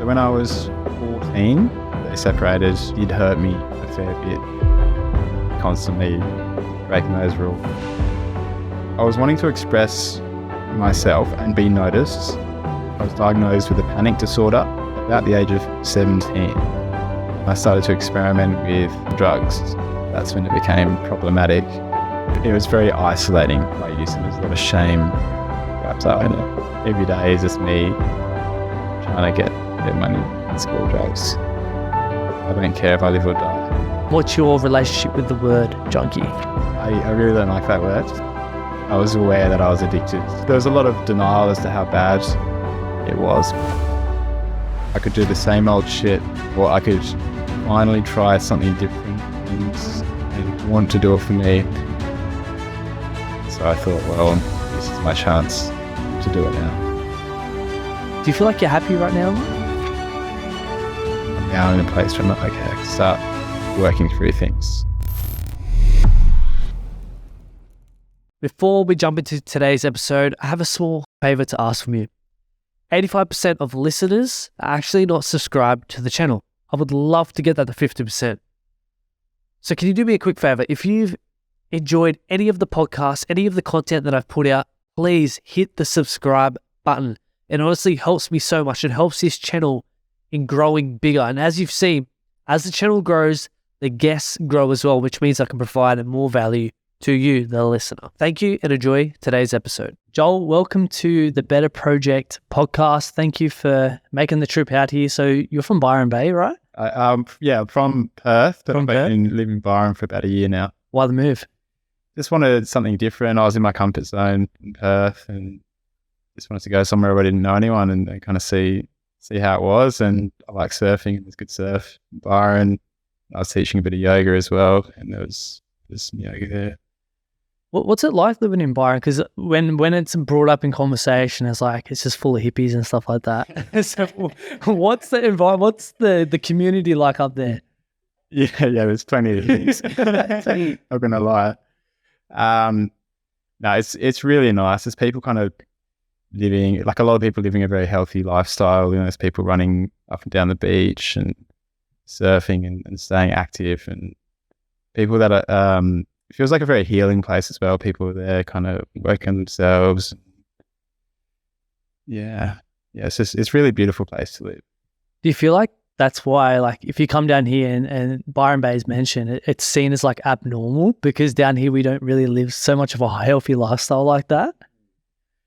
So when I was 14, they separated. He'd hurt me a fair bit, constantly breaking those rules. I was wanting to express myself and be noticed. I was diagnosed with a panic disorder about the age of 17. I started to experiment with drugs. That's when it became problematic. It was very isolating, my use, and there's a lot of shame wrapped up in it. Every day is just me trying to get money and school drugs. I don't care if I live or die. What's your relationship with the word junkie? I really don't like that word. I was aware that I was addicted. There was a lot of denial as to how bad it was. I could do the same old shit, or I could finally try something different and want to do it for me. So I thought, well, this is my chance to do it now. Do you feel like you're happy right now? I'm now in a place where I'm like, okay, I can start working through things. Before we jump into today's episode, I have a small favor to ask from you. 85% of listeners are actually not subscribed to the channel. I would love to get that to 50%. So can you do me a quick favor? If you've enjoyed any of the podcasts, any of the content that I've put out, please hit the subscribe button. It honestly helps me so much. It helps this channel in growing bigger. And as you've seen, as the channel grows, the guests grow as well, which means I can provide more value to you, the listener. Thank you and enjoy today's episode. Joel, welcome to the Betar Project Podcast. Thank you for making the trip out here. So you're from Byron Bay, right? Yeah, from Perth, but I've been living in Byron for about a year now. Why the move? Just wanted something different. I was in my comfort zone in Perth and just wanted to go somewhere where I didn't know anyone and kind of see how it was. And I like surfing, and there's good surf in Byron. I was teaching a bit of yoga as well, and there was some yoga there. What's it like living in Byron? Because when it's brought up in conversation, it's like it's just full of hippies and stuff like that. So what's the environment? What's the community like up there? Yeah, there's plenty of things. I'm not gonna lie. No, it's really nice. There's people kind of living, like a lot of people living a very healthy lifestyle. You know, there's people running up and down the beach and surfing and staying active, and people that are it feels like a very healing place as well. People are there kind of working on themselves. Yeah, it's really a beautiful place to live. Do you feel like that's why, like, if you come down here and Byron Bay is mentioned, it's seen as like abnormal because down here we don't really live so much of a healthy lifestyle like that?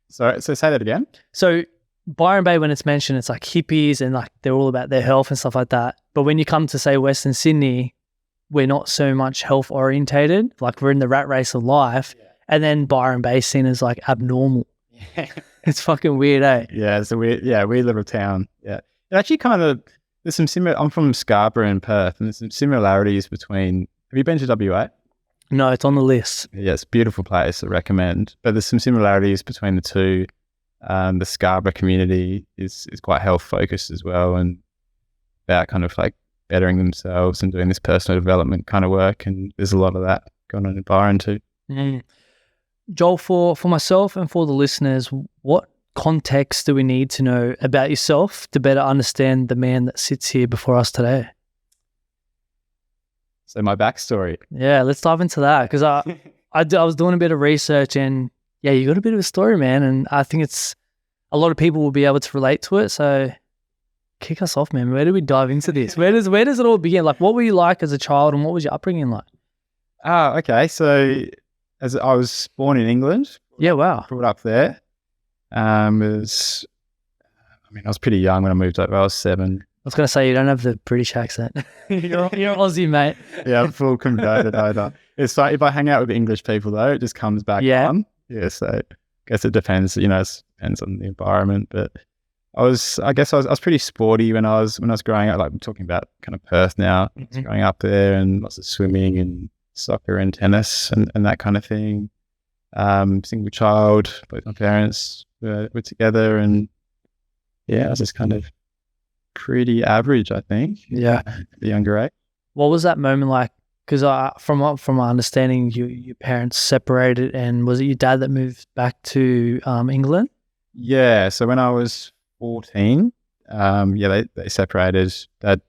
So say that again. So Byron Bay, when it's mentioned, it's like hippies and like they're all about their health and stuff like that. But when you come to say Western Sydney, we're not so much health orientated. Like we're in the rat race of life, and then Byron Bay seen as like abnormal. Yeah. It's fucking weird, eh? Yeah, it's a weird little town. Yeah, it actually kind of there's some similar. I'm from Scarborough in Perth, and there's some similarities between. Have you been to WA? No, it's on the list. Yeah, it's a beautiful place. I recommend. But there's some similarities between the two. The Scarborough community is quite health focused as well, and about kind of like bettering themselves and doing this personal development kind of work. And there's a lot of that going on in Byron too. Mm. Joel, for myself and for the listeners, what context do we need to know about yourself to better understand the man that sits here before us today? So my backstory. Yeah, let's dive into that, because I was doing a bit of research, and yeah, you got a bit of a story, man, and I think it's a lot of people will be able to relate to it. So kick us off, man. Where do we dive into this? Where does it all begin? Like, what were you like as a child, and what was your upbringing like? Okay. So as I was born in England. Yeah, wow. Brought up there. I was pretty young when I moved over. I was 7. I was going to say, you don't have the British accent. you're Aussie, mate. Yeah, I'm full converted over. It's like if I hang out with English people, though, it just comes back on. Yeah, so I guess it depends. You know, it depends on the environment. But I was pretty sporty when I was growing up. Like I'm talking about kind of Perth now. I was growing up there, and lots of swimming and soccer and tennis and that kind of thing. Single child, both my parents were together, and yeah, I was just kind of pretty average, I think. Yeah, at the younger age. What was that moment like? Because from my understanding, your parents separated, and was it your dad that moved back to England? Yeah, so when I was 14, They separated. Dad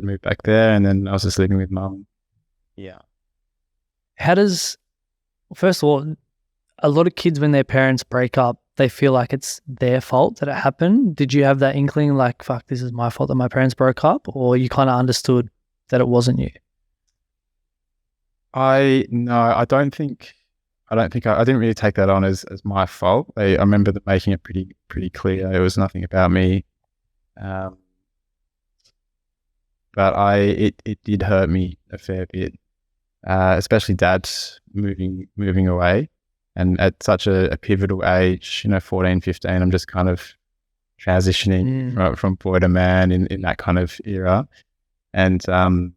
moved back there, and then I was just living with mum. Yeah. First of all, a lot of kids when their parents break up, they feel like it's their fault that it happened. Did you have that inkling like, fuck, this is my fault that my parents broke up, or you kind of understood that it wasn't you? I didn't really take that on as my fault. I remember them making it pretty clear it was nothing about me. But it did hurt me a fair bit, especially Dad moving away, and at such a pivotal age, 14, 15, I'm just kind of transitioning from boy to man in that kind of era, and that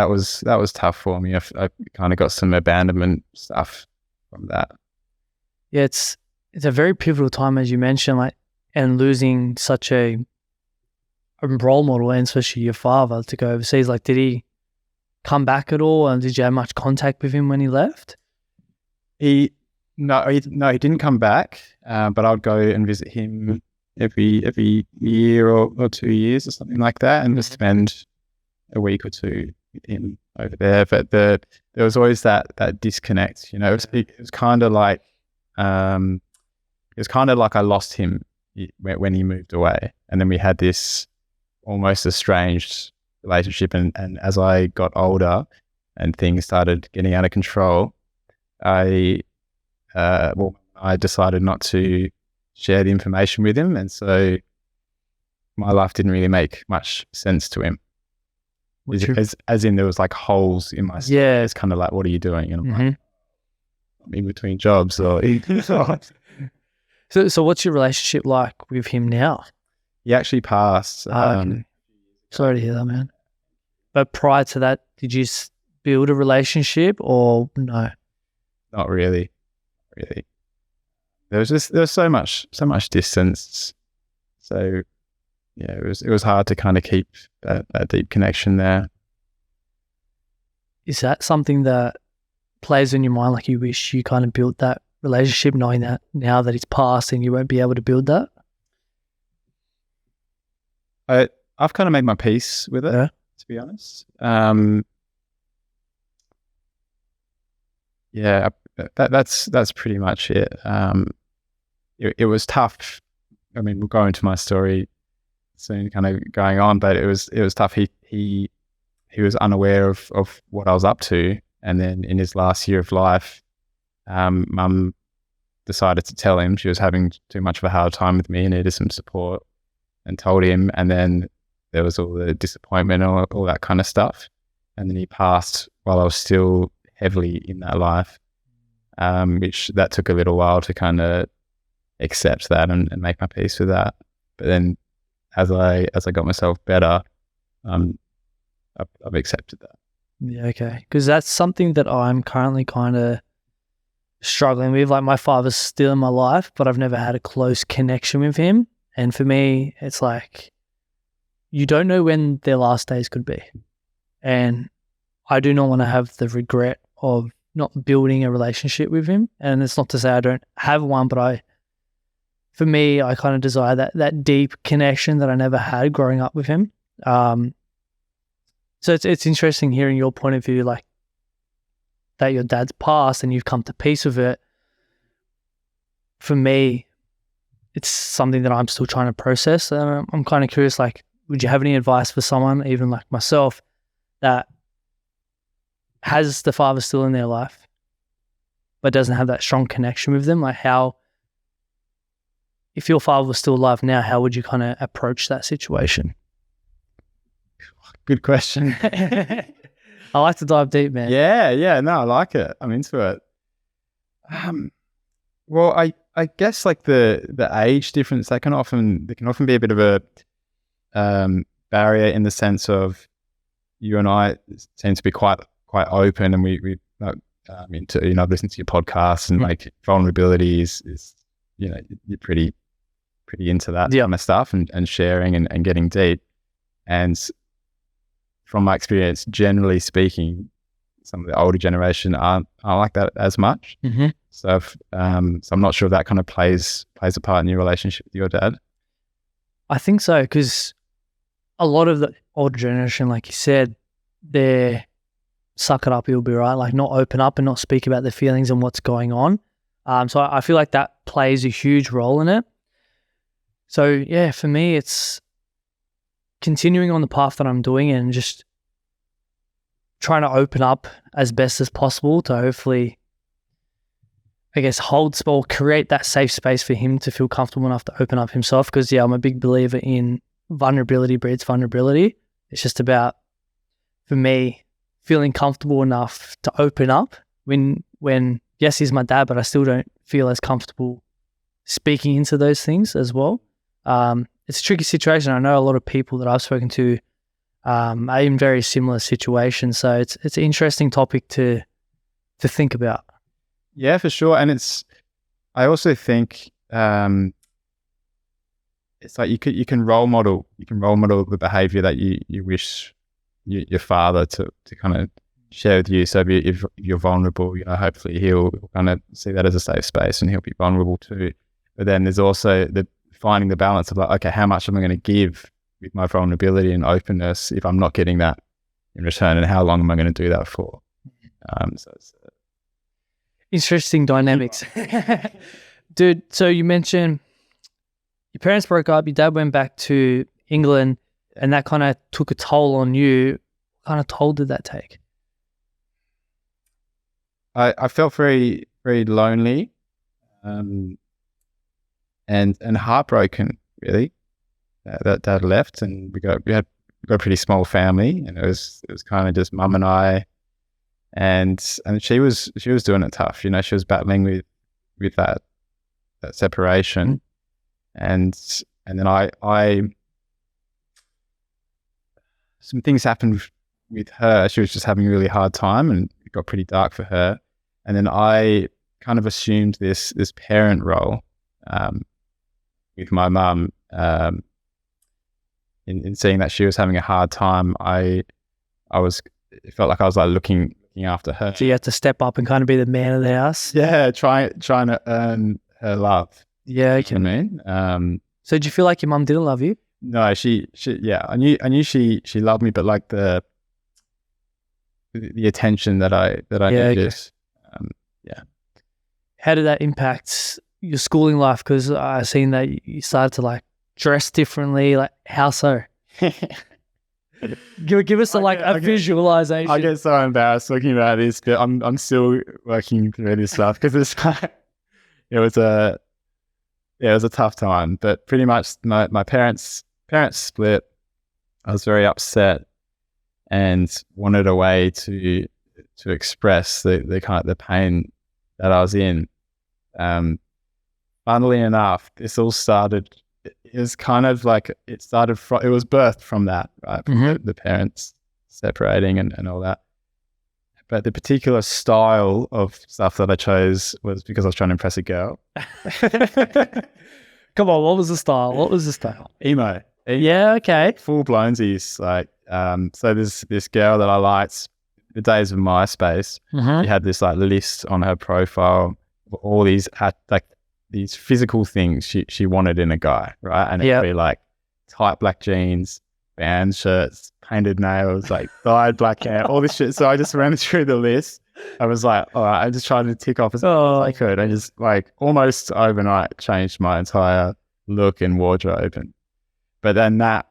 was tough for me. I kind of got some abandonment stuff from that. Yeah, it's a very pivotal time, as you mentioned, like, and losing such a role model, and especially your father, to go overseas. Like, did he come back at all, and did you have much contact with him when he left? He didn't come back, but I'd go and visit him every year or 2 years or something like that, and just spend a week or two with him over there. But there was always that disconnect. It was kind of like I lost him when he moved away, and then we had this almost estranged relationship. And as I got older and things started getting out of control, I decided not to share the information with him, and so my life didn't really make much sense to him. As in there was like holes in my story. Yeah. It's kind of like, what are you doing? And I'm like, I'm in between jobs. Or So what's your relationship like with him now? He actually passed. Okay. Sorry to hear that, man. But prior to that, did you build a relationship or no? Not really. There was so much distance. So yeah, it was hard to kind of keep that deep connection there. Is that something that plays in your mind, like you wish you kind of built that relationship, knowing that now that it's passed and you won't be able to build that? I've kind of made my peace with it, to be honest. That's pretty much it. It was tough. I mean, we'll go into my story soon, kind of going on, but it was tough. He was unaware of what I was up to, and then in his last year of life, Mum decided to tell him she was having too much of a hard time with me and needed some support, and told him. And then there was all the disappointment and all that kind of stuff. And then he passed while I was still heavily in that life, which that took a little while to kind of accept that and make my peace with that. But then as I got myself better, I've accepted that. Yeah, okay. Because that's something that I'm currently kind of struggling with. Like, my father's still in my life, but I've never had a close connection with him. And for me, it's like, you don't know when their last days could be. And I do not want to have the regret of not building a relationship with him. And it's not to say I don't have one, but for me, I kind of desire that deep connection that I never had growing up with him. So it's interesting hearing your point of view, like that your dad's passed and you've come to peace with it. For me, it's something that I'm still trying to process. And I'm kind of curious, like, would you have any advice for someone, even like myself, that has the father still in their life, but doesn't have that strong connection with them? Like, how, if your father was still alive now, how would you kind of approach that situation? Good question. I like to dive deep, man. Yeah. No, I like it. I'm into it. Well, I guess like the age difference, there can often be a bit of a barrier in the sense of you and I seem to be quite open, and we into I've listened to your podcast, and like vulnerability is you're pretty into that kind of stuff and sharing and getting deep. And from my experience, generally speaking, some of the older generation aren't like that as much. Mm-hmm. So I'm not sure if that kind of plays a part in your relationship with your dad. I think so, because a lot of the older generation, like you said, they're suck it up, you'll be right, like not open up and not speak about their feelings and what's going on. So I feel like that plays a huge role in it. So yeah, for me, it's continuing on the path that I'm doing and just trying to open up as best as possible to hopefully, I guess, create that safe space for him to feel comfortable enough to open up himself. Because yeah, I'm a big believer in vulnerability breeds vulnerability. It's just about, for me, feeling comfortable enough to open up when yes, he's my dad, but I still don't feel as comfortable speaking into those things as well. It's a tricky situation. I know a lot of people that I've spoken to are in very similar situations. So it's an interesting topic to think about. Yeah, for sure. And I also think it's like you can role model the behavior that you wish your father to kind of share with you. So if you're vulnerable, hopefully he'll kind of see that as a safe space and he'll be vulnerable too. But then there's also the finding the balance of like, okay, how much am I going to give with my vulnerability and openness if I'm not getting that in return, and how long am I going to do that for? So it's interesting dynamics. Dude, so you mentioned your parents broke up, your dad went back to England, and that kind of took a toll on you. What kind of toll did that take? I felt very, very lonely and heartbroken, really. That dad left, and we had a pretty small family, and it was kind of just mum and I, and she was doing it tough. She was battling with that separation, and then I some things happened with her. She was just having a really hard time, and it got pretty dark for her. And then I kind of assumed this parent role with my mum. In seeing that she was having a hard time, it felt like I was like looking after her. So you had to step up and kind of be the man of the house. Yeah, trying to earn her love. Yeah, okay. You know what I mean? So did you feel like your mum didn't love you? No, she yeah, I knew she loved me, but like the attention that I needed. Okay. Yeah. How did that impact your schooling life? Because I've seen that you started to like dress differently. Like, how so? Give us a visualization. I get so embarrassed talking about this, but I'm still working through this stuff because it's like, it was a tough time. But pretty much my parents split. I was very upset and wanted a way to express the kind of the pain that I was in. Funnily enough, this all started. It was kind of like it was birthed from that, right? From the parents separating and all that. But the particular style of stuff that I chose was because I was trying to impress a girl. Come on, what was the style? Emo. Yeah, okay. Full blownsies. Like, so there's this girl that I liked. The days of MySpace, she had this like list on her profile of all these these physical things she wanted in a guy, right? And it'd be like tight black jeans, band shirts, painted nails, like dyed black hair, all this shit. So I just ran through the list. I was like, all right, I just tried to tick off as much as I could. I just like almost overnight changed my entire look and wardrobe. But then that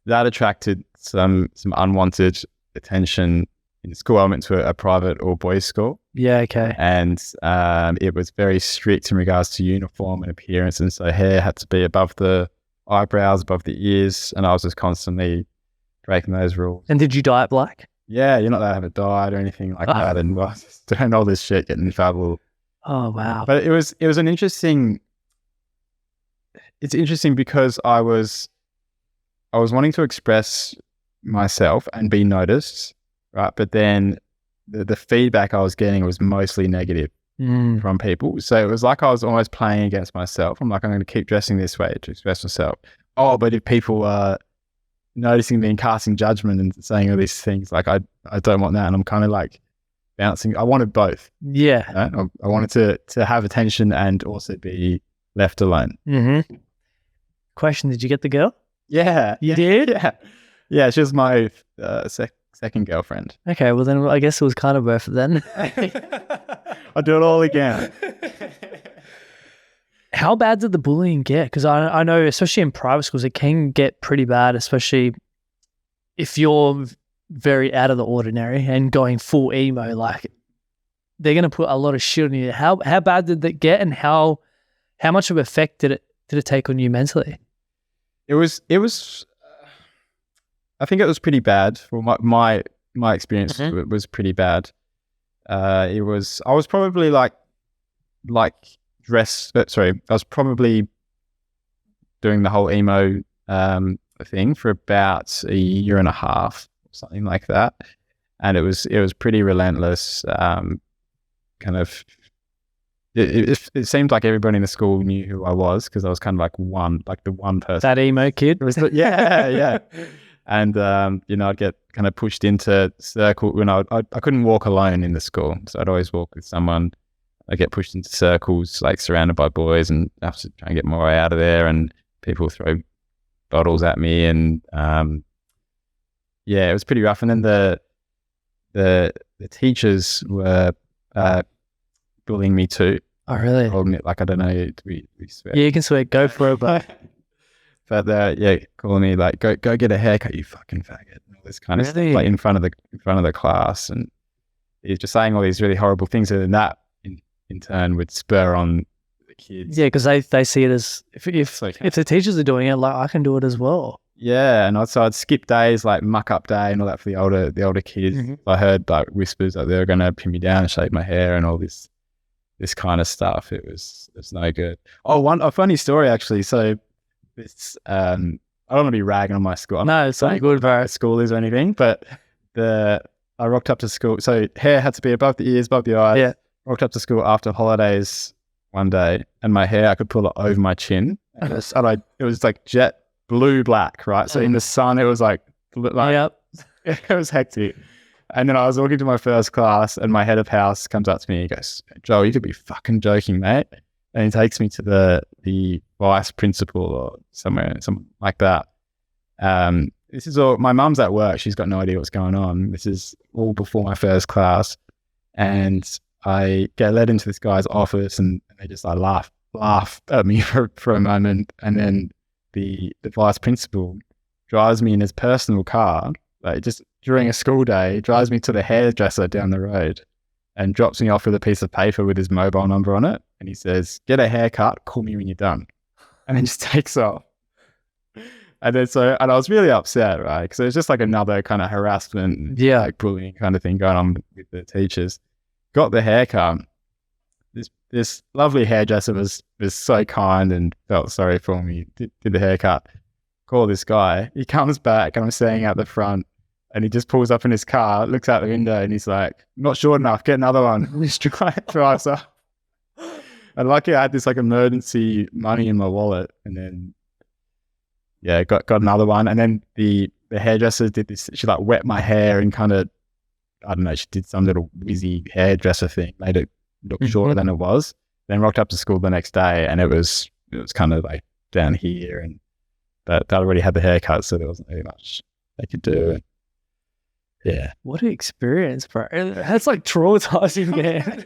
attracted some unwanted attention in school. I went to a private all boys school. Yeah, okay. And it was very strict in regards to uniform and appearance, and so hair had to be above the eyebrows, above the ears, and I was just constantly breaking those rules. And did you dye it black? Yeah, you're not allowed to have it dyed or anything like that, and well, just doing all this shit, getting in trouble. Oh wow! But it was an interesting. It's interesting because I was wanting to express myself and be noticed, right? But then the feedback I was getting was mostly negative from people. So it was like I was almost playing against myself. I'm like, I'm going to keep dressing this way to express myself. Oh, but if people are noticing me and casting judgment and saying all these things, like I don't want that. And I'm kind of like bouncing. I wanted both. Yeah. You know? I wanted to have attention and also be left alone. Mm-hmm. question. Did you get the girl? Yeah. You did? Yeah. Yeah, she was my second girlfriend. Okay, well then I guess it was kind of worth it then. I'll do it all again. How bad did the bullying get? Because I know, especially in private schools, it can get pretty bad, especially if you're very out of the ordinary and going full emo. Like, they're going to put a lot of shit on you. How bad did that get, and how much of an effect did it take on you mentally? It was. I think it was pretty bad. For my experience, it was pretty bad. I was probably like dressed. I was probably doing the whole emo thing for about a year and a half, something like that, and it was pretty relentless. It seemed like everybody in the school knew who I was, because I was kind of like the one person. That emo kid? Yeah. And, I'd get kind of pushed into circle when I couldn't walk alone in the school. So I'd always walk with someone. I'd get pushed into circles, like surrounded by boys, and I have to try and get my way out of there. And people throw bottles at me. And, it was pretty rough. And then the teachers were bullying me too. Oh, really? Holding it, like, I don't know, we swear. Yeah, you can swear, go for it, but... But calling me like, go get a haircut, you fucking faggot, and all this kind of stuff, like in front of the class, and he's just saying all these really horrible things, and then that in turn would spur on the kids. Yeah, because they see it as if the teachers are doing it, like, I can do it as well. Yeah, and I'd skip days, like muck up day and all that for the older kids. I heard like whispers that they were going to pin me down and shave my hair and all this kind of stuff. It's no good. Oh, a funny story actually. So. It's I don't want to be ragging on my school. No, it's not good, bro. School is or anything, but I rocked up to school. So hair had to be above the ears, above the eyes. Yeah. Rocked up to school after holidays one day, and my hair, I could pull it over my chin. And it was like jet blue black, right? So in the sun, it was like yep. It was hectic. And then I was walking to my first class, and my head of house comes up to me and he goes, "Joel, you could be fucking joking, mate." And he takes me to the vice principal or something like that. This is all, my mum's at work. She's got no idea what's going on. This is all before my first class. And I get led into this guy's office, and they just like laugh at me for a moment. And then the vice principal drives me in his personal car, like just during a school day, drives me to the hairdresser down the road and drops me off with a piece of paper with his mobile number on it. And he says, "Get a haircut, call me when you're done." And then just takes off. And I was really upset, right? Because it was just like another kind of harassment, like bullying kind of thing going on with the teachers. Got the haircut. This lovely hairdresser was so kind and felt sorry for me. Did the haircut. Call this guy. He comes back, and I'm standing out the front. And he just pulls up in his car, looks out the window, and he's like, "Not short enough, get another one." And he drives up. And lucky I had this like emergency money in my wallet, and then got another one. And then the hairdresser did this. She like wet my hair and kind of, I don't know, she did some little whizzy hairdresser thing, made it look shorter than it was. Then rocked up to school the next day, and it was kind of like down here, and that already had the haircut, so there wasn't really much they could do. Yeah. What an experience, bro. That's like traumatizing, man.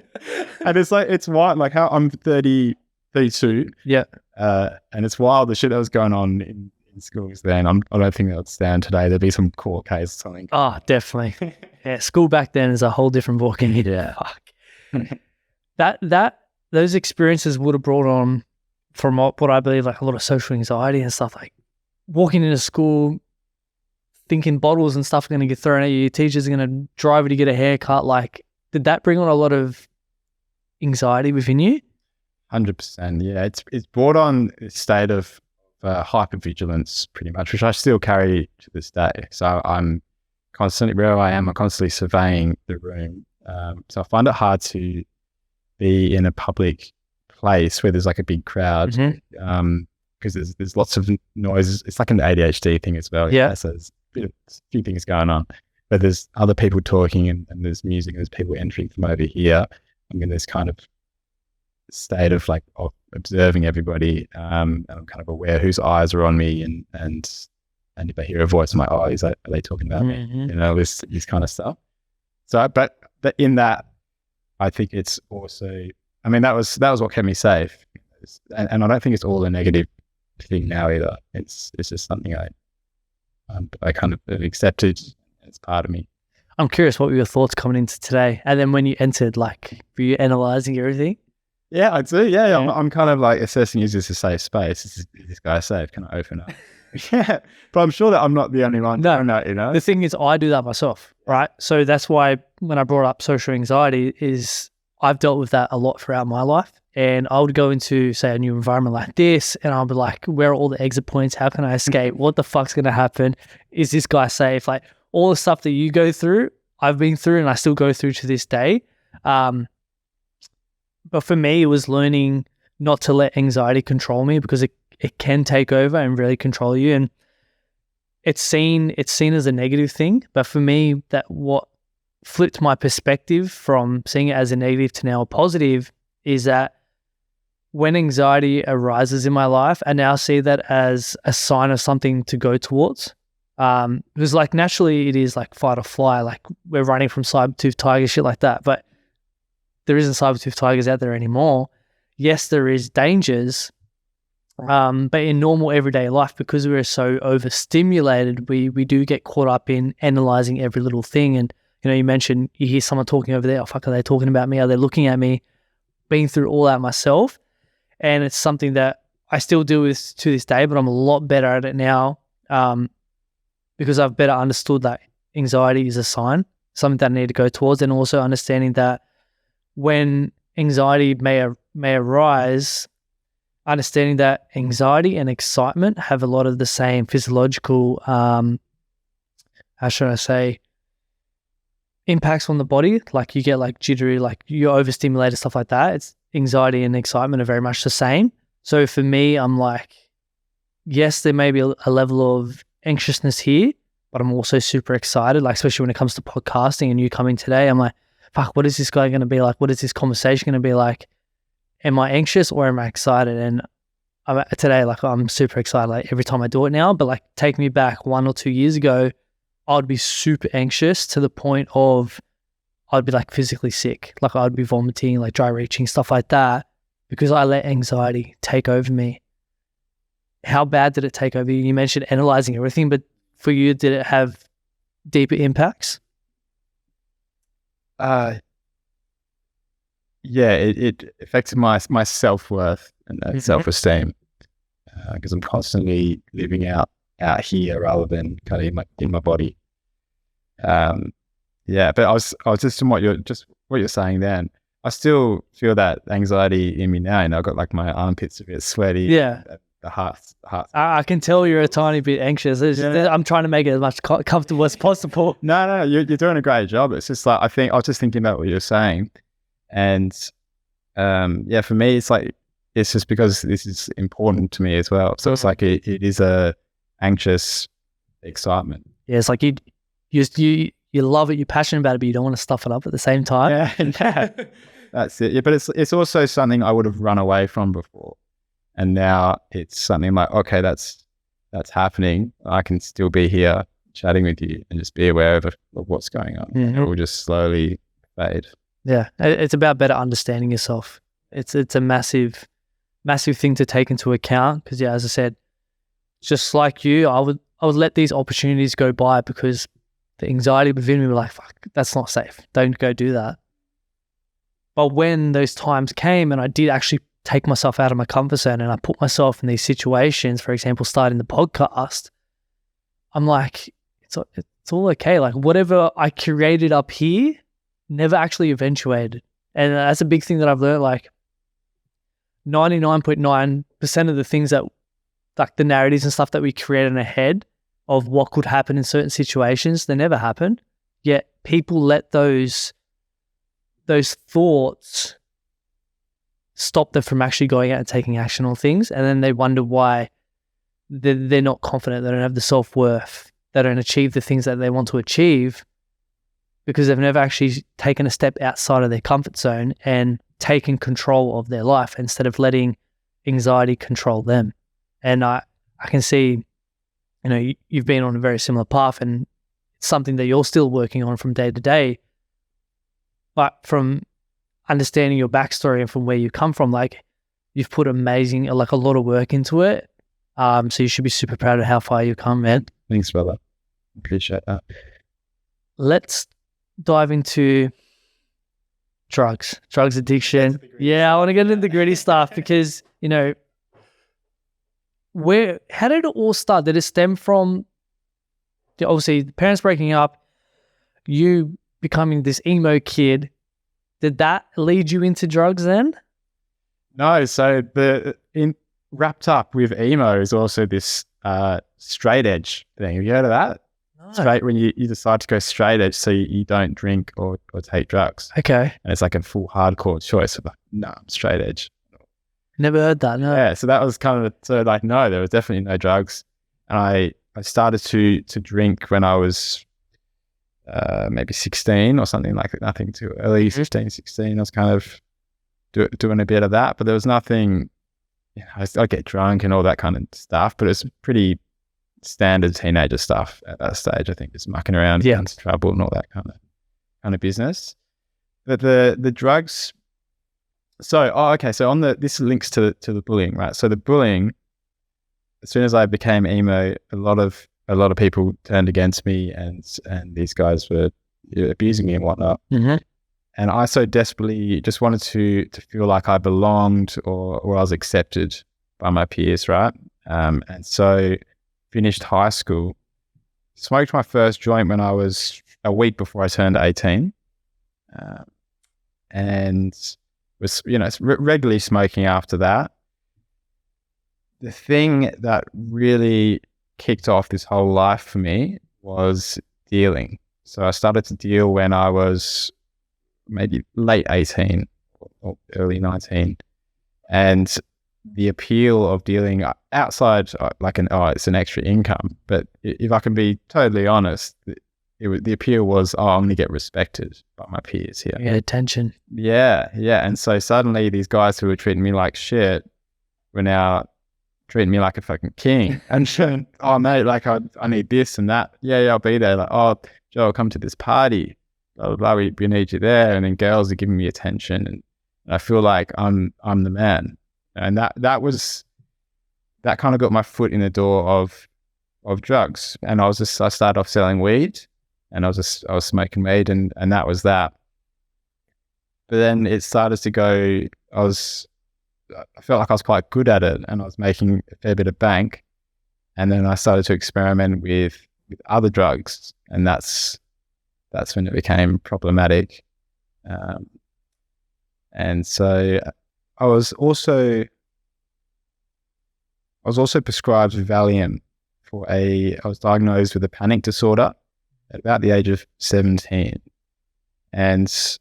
And it's wild, like how I'm 32. Yeah. And it's wild the shit that was going on in schools then. I don't think that would stand today. There'd be some court case or something. Oh, definitely. Yeah, school back then is a whole different ballgame. Yeah. Fuck. Those experiences would have brought on, from what I believe, like a lot of social anxiety and stuff, like walking into school, thinking bottles and stuff are going to get thrown at you, teachers are going to drive you to get a haircut. Like, did that bring on a lot of anxiety within you? 100%. Yeah, it's brought on a state of hypervigilance, pretty much, which I still carry to this day. So I'm constantly, wherever I am, I'm constantly surveying the room. So I find it hard to be in a public place where there's like a big crowd, because there's lots of noises. It's like an ADHD thing as well. Yeah. So there's a few things going on, but there's other people talking, and there's music, and there's people entering from over here. I mean, there's kind of state of like of observing everybody. And I'm kind of aware whose eyes are on me, and if I hear a voice, I'm like, oh, are they talking about me? You know, this kind of stuff. So, but in that, I think it's also, I mean, that was what kept me safe, and I don't think it's all a negative thing now either. It's just something I kind of accepted as part of me. I'm curious, what were your thoughts coming into today? And then when you entered, like, were you analysing everything? Yeah, I do. Yeah. I'm kind of like assessing, is this a safe space? Is this guy safe? Can I open up? Yeah, but I'm sure that I'm not the only one doing that, you know? The thing is, I do that myself, right? So that's why when I brought up social anxiety is I've dealt with that a lot throughout my life. And I would go into, say, a new environment like this, and I'll be like, where are all the exit points? How can I escape? What the fuck's going to happen? Is this guy safe? Like, all the stuff that you go through, I've been through, and I still go through to this day. But for me, it was learning not to let anxiety control me, because it can take over and really control you. And it's seen as a negative thing. But for me, that what flipped my perspective from seeing it as a negative to now a positive is that when anxiety arises in my life, I now see that as a sign of something to go towards. Because like naturally it is like fight or fly, like we're running from saber-toothed tigers, shit like that. But there isn't saber-toothed tigers out there anymore. Yes, there is dangers. But in normal everyday life, because we're so overstimulated, we do get caught up in analyzing every little thing. And, you know, you mentioned you hear someone talking over there, oh, fuck, are they talking about me? Are they looking at me? Been through all that myself. And it's something that I still do with to this day, but I'm a lot better at it now, because I've better understood that anxiety is a sign, something that I need to go towards, and also understanding that when anxiety may arise, understanding that anxiety and excitement have a lot of the same physiological, how should I say, impacts on the body. Like you get like jittery, like you're overstimulated, stuff like that. It's anxiety and excitement are very much the same. So for me, I'm like, yes, there may be a level of anxiousness here, but I'm also super excited. Like, especially when it comes to podcasting and you coming today, I'm like, fuck, what is this guy going to be like? What is this conversation going to be like? Am I anxious or am I excited? And today, like, I'm super excited, like every time I do it now, but like take me back 1 or 2 years ago, I'd be super anxious to the point of I'd be like physically sick. Like I'd be vomiting, like dry reaching, stuff like that, because I let anxiety take over me. How bad did it take over you? You mentioned analyzing everything, but for you, did it have deeper impacts? Yeah, it affected my self-worth and self-esteem, because I'm constantly living out here rather than kind of in my body. Yeah, but I was just in what you're saying then. I still feel that anxiety in me now, and I've got like my armpits a bit sweaty. Yeah. The heart. I can tell you're a tiny bit anxious. I'm trying to make it as much comfortable as possible. No, you're doing a great job. It's just like, I was just thinking about what you're saying, and yeah, for me, it's like, it's just because this is important to me as well. So it's like it is a anxious excitement. Yeah, it's like you love it, you're passionate about it, but you don't want to stuff it up at the same time. Yeah. That's it. Yeah, but it's also something I would have run away from before. And now it's something like, okay, that's happening. I can still be here chatting with you and just be aware of what's going on. Mm-hmm. It will just slowly fade. Yeah, it's about better understanding yourself. It's a massive thing to take into account, because yeah, as I said, just like you, I would let these opportunities go by because the anxiety within me were like, fuck, that's not safe. Don't go do that. But when those times came and I did actually take myself out of my comfort zone and I put myself in these situations, for example, starting the podcast, I'm like, it's all okay. Like whatever I created up here never actually eventuated. And that's a big thing that I've learned. Like 99.9% of the things that, like the narratives and stuff that we create in our head of what could happen in certain situations, they never happen. Yet people let those thoughts stop them from actually going out and taking action on things. And then they wonder why they're not confident, they don't have the self-worth, they don't achieve the things that they want to achieve, because they've never actually taken a step outside of their comfort zone and taken control of their life instead of letting anxiety control them. And I can see, you've been on a very similar path, and it's something that you're still working on from day to day. But from understanding your backstory and from where you come from, like, you've put a lot of work into it. So you should be super proud of how far you've come, man. Thanks, brother. Appreciate that. Let's dive into drugs addiction. Yeah, I want to get into the gritty stuff because, how did it all start? Did it stem from, obviously, the parents breaking up, you becoming this emo kid? Did that lead you into drugs then? No, so wrapped up with emo is also this straight edge thing. Have you heard of that? No. Straight, when you decide to go straight edge, so you don't drink or take drugs. Okay. And it's like a full hardcore choice of I'm straight edge. Never heard that, no. Yeah, so that was kind of, no, there was definitely no drugs. And I started to drink when I was maybe 16 or something, like nothing too early, 15, 16. I was kind of doing a bit of that, but there was nothing, I'd get drunk and all that kind of stuff, but it's pretty standard teenager stuff at that stage. I think just mucking around, getting into trouble and all that kind of business. But the drugs, so on this links to the bullying, right? So the bullying, as soon as I became emo, a lot of people turned against me, and these guys were abusing me and whatnot. Mm-hmm. And I so desperately just wanted to feel like I belonged or I was accepted by my peers, right? And so finished high school, smoked my first joint when I was a week before I turned 18, and was regularly smoking after that. The thing that really kicked off this whole life for me was dealing. So I started to deal when I was maybe late 18 or early 19. And the appeal of dealing outside, it's an extra income. But if I can be totally honest, the appeal was, I'm going to get respected by my peers here. Get attention. Yeah. And so suddenly these guys who were treating me like shit were now treating me like a fucking king. And saying, oh mate, like I need this and that. Yeah, I'll be there. Like, oh, Joel, come to this party. Blah, blah, blah. We need you there. And then girls are giving me attention, and I feel like I'm the man. And that kind of got my foot in the door of drugs. And I started off selling weed, and I was smoking weed, and that was that. But then it started to go, I felt like I was quite good at it, and I was making a fair bit of bank. And then I started to experiment with other drugs, and that's when it became problematic. And so I was also prescribed Valium I was diagnosed with a panic disorder at about the age of 17. And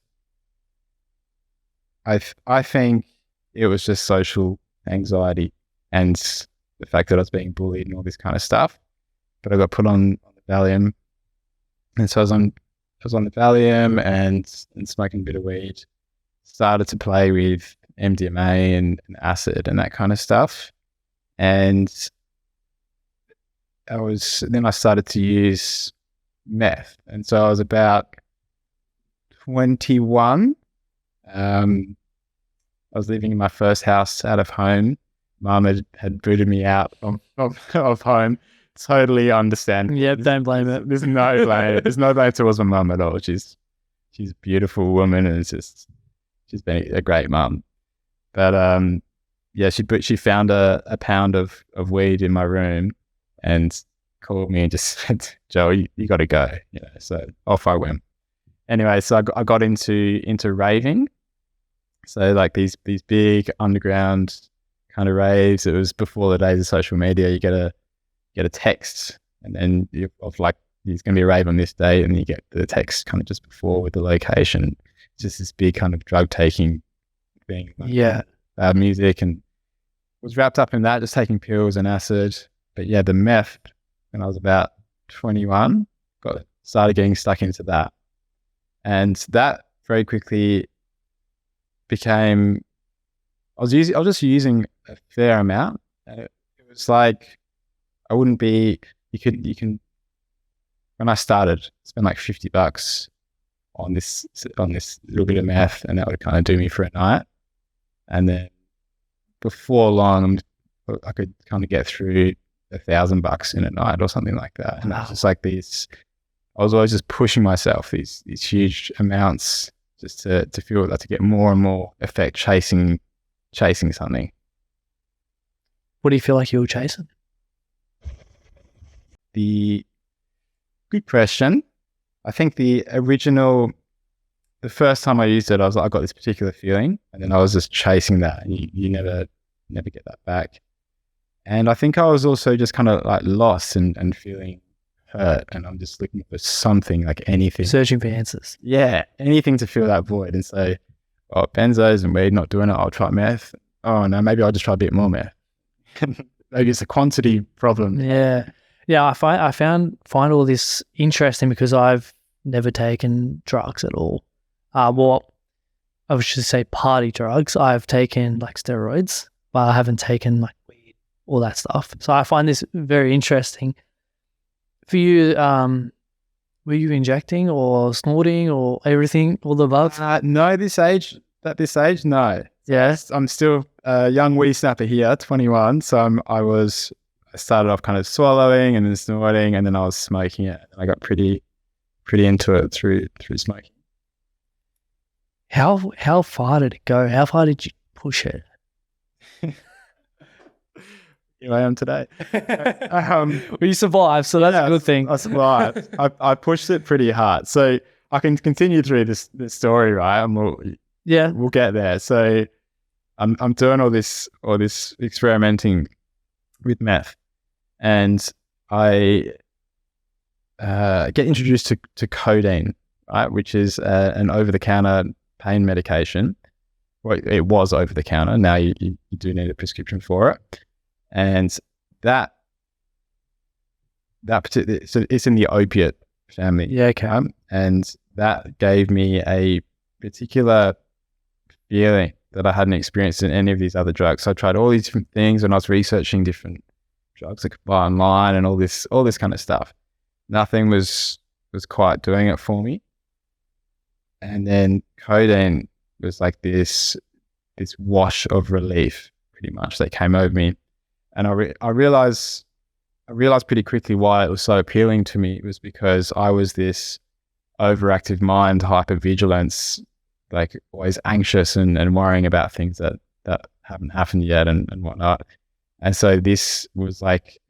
I think it was just social anxiety and the fact that I was being bullied and all this kind of stuff. But I got put on the Valium. And so I was on the Valium and smoking a bit of weed. Started to play with MDMA and acid and that kind of stuff. And then I started to use meth. And so I was about 21. I was living in my first house out of home. Mum had booted me out of home. Totally understand. Yeah, don't blame it. There's no blame. There's no blame towards my mum at all. She's a beautiful woman, and she's been a great mum. But she found a pound of weed in my room and called me and just said, "Joe, you got to go." So off I went. Anyway, so I got into raving. So like these big underground kind of raves. It was before the days of social media. You get a text, and then you're like, there's going to be a rave on this day, and you get the text kind of just before with the location. It's just this big kind of drug taking thing. Like, music, and was wrapped up in that, just taking pills and acid. But yeah, the meth, when I was about 21, started getting stuck into that. And that very quickly became, I was just using a fair amount. It was like, I wouldn't be, you can, when I started, spend like $50 on this little bit of meth, and that would kind of do me for a night. And then before long, I could kind of get through $1,000 in a night or something like that. And it was just like I was always just pushing myself these huge amounts just to feel that, to get more and more effect, chasing something. What do you feel like you were chasing? Good question. I think the first time I used it, I was like, I got this particular feeling, and then I was just chasing that, and you never get that back. And I think I was also just kind of like lost and feeling hurt, and I'm just looking for something, like anything. Searching for answers. Yeah, anything to fill that void. And so, benzos and weed, not doing it, I'll try meth. Oh no, maybe I'll just try a bit more meth. Maybe it's a quantity problem. Yeah. I find all this interesting because I've never taken drugs at all. Well, I should say party drugs. I've taken like steroids, but I haven't taken like weed, all that stuff. So I find this very interesting. For you, were you injecting or snorting or everything, all the above? No, at this age, no. Yes, I'm still a young wee snapper here, 21. So I started off kind of swallowing and then snorting, and then I was smoking it. I got pretty into it through smoking. How far did it go? How far did you push it? Here I am today. Well, you survived, so that's a good thing. I survived. I pushed it pretty hard. So I can continue through this story, right? And we'll get there. So I'm doing all this experimenting with meth, and I get introduced to codeine, right, which is an over-the-counter pain medication. Well, it was over-the-counter. Now you do need a prescription for it. And that particular, so it's in the opiate family. Yeah, okay. And that gave me a particular feeling that I hadn't experienced in any of these other drugs. So I tried all these different things when I was researching different drugs I could buy online and all this kind of stuff. Nothing was quite doing it for me. And then codeine was like this wash of relief, pretty much, that came over me. And I realized pretty quickly why it was so appealing to me. It was because I was this overactive mind, hypervigilance, like always anxious and worrying about things that haven't happened yet and whatnot. And so this was like,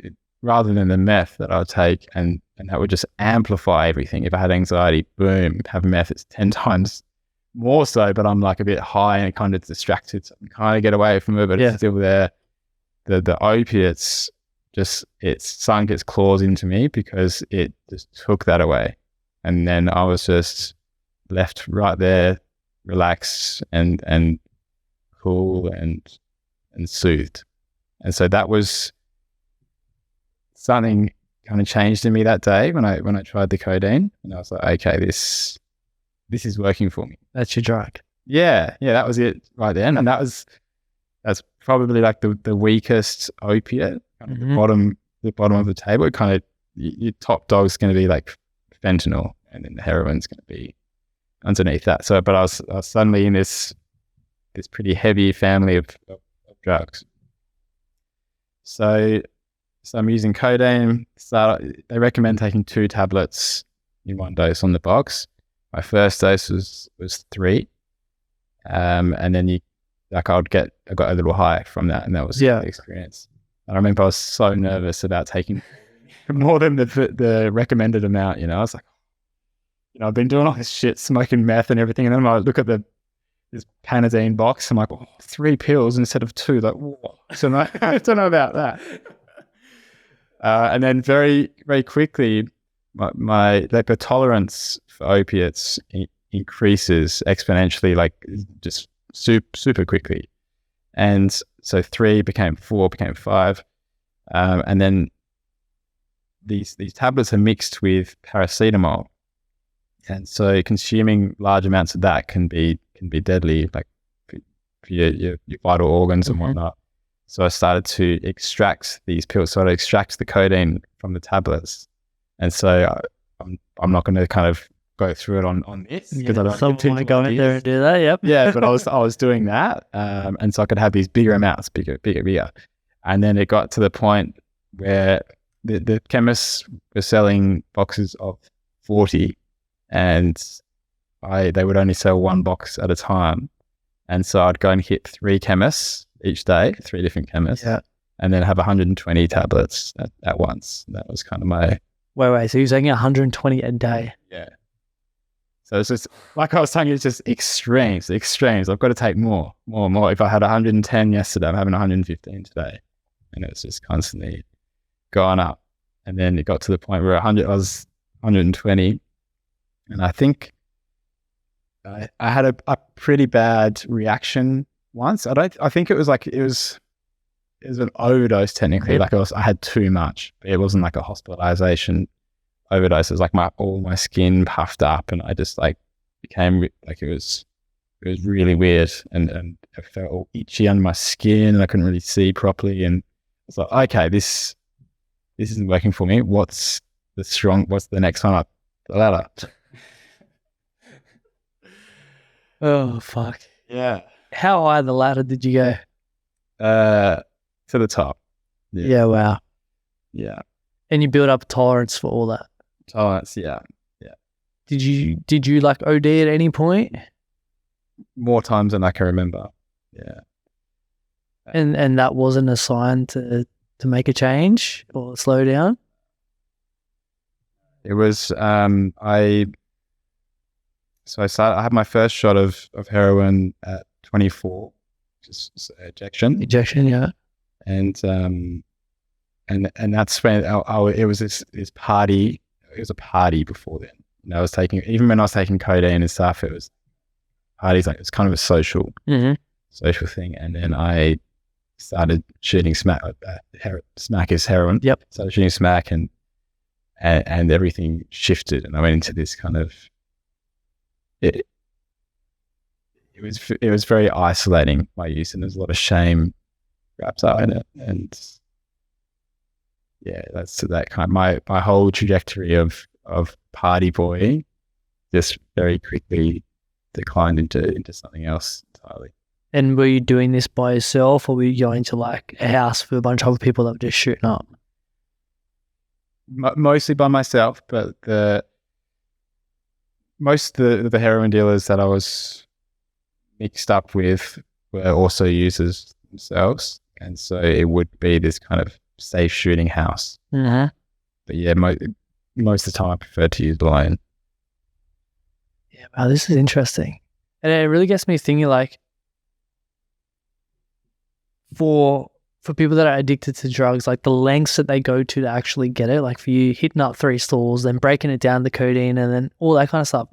rather than the meth that I would take and that would just amplify everything. If I had anxiety, boom, have meth, it's 10 times more so, but I'm like a bit high and kind of distracted. So I can kind of get away from it, but it's still there. The opiates, it sunk its claws into me because it just took that away. And then I was just left right there, relaxed and cool and soothed. And so that was something kind of changed in me that day when I tried the codeine, and I was like, okay, this is working for me. That's your drug. Yeah, that was it right then. And that's probably like the weakest opiate, kind of the bottom of the table. It kind of, your top dog's going to be like fentanyl, and then the heroin's going to be underneath that. So, but I was suddenly in this pretty heavy family of drugs. So I'm using codeine. They recommend taking 2 tablets in one dose on the box. My first dose was 3, and then I got a little high from that, and that was the experience. And I remember I was so nervous about taking more than the recommended amount. I was like, I've been doing all this shit, smoking meth and everything, and then I look at this Panadine box. I'm like, 3 pills instead of 2. Like, whoa. So I don't know about that. And then very, very quickly, the tolerance for opiates increases exponentially, like just super quickly. And so 3 became 4, became 5. And then these tablets are mixed with paracetamol. And so consuming large amounts of that can be deadly, like for your vital organs and whatnot. So I started to extract these pills. So I extract the codeine from the tablets. And so I'm not going to kind of go through it on this because I don't want to go in there and do that. Yep. Yeah, but I was doing that, and so I could have these bigger amounts, bigger, and then it got to the point where the chemists were selling boxes of 40, and they would only sell one box at a time, and so I'd go and hit 3 chemists each day, 3 different chemists, and then have 120 tablets at once. That was kind of my wait. So you're saying 120 a day? Yeah. So it's just, like I was saying, it's just extremes. I've got to take more. If I had 110 yesterday, I'm having 115 today. And it's just constantly going up. And then it got to the point where I was 120. And I think I had a pretty bad reaction once. I think it was an overdose technically. Like I had too much. It wasn't like a hospitalization overdose. It was like all my skin puffed up, and I just like became like, it was really weird, and I felt all itchy under my skin, and I couldn't really see properly, and I was like, okay, this isn't working for me. What's the next one up the ladder? Oh fuck. Yeah. How high the ladder did you go? To the top. Yeah. Wow. Yeah. And you build up tolerance for all that. Tolerance, yeah. Did you like OD at any point? More times than I can remember. Yeah. And that wasn't a sign to make a change or slow down? It was I had my first shot of heroin at 24, just ejection. Ejection, yeah. And that's when it was this party. It was a party before then. And I was even when I was taking codeine and stuff, it was parties. Like, it was kind of a social thing. And then I started shooting smack. Smack is heroin. Yep. Started shooting smack, and everything shifted, and I went into this kind of it was very isolating, my use, and there's a lot of shame wrapped up in it. And yeah, that's that kind of my whole trajectory of party boy just very quickly declined into something else entirely. And were you doing this by yourself, or were you going to like a house with a bunch of other people that were just shooting up? Mostly by myself, but most of the heroin dealers that I was mixed up with were also users themselves, and so it would be this kind of safe shooting house. Mm-hmm. But yeah, most of the time I prefer to use alone. Yeah, wow, this is interesting, and it really gets me thinking. Like, for people that are addicted to drugs, like the lengths that they go to actually get it, like for you hitting up 3 stores, then breaking it down to codeine, and then all that kind of stuff.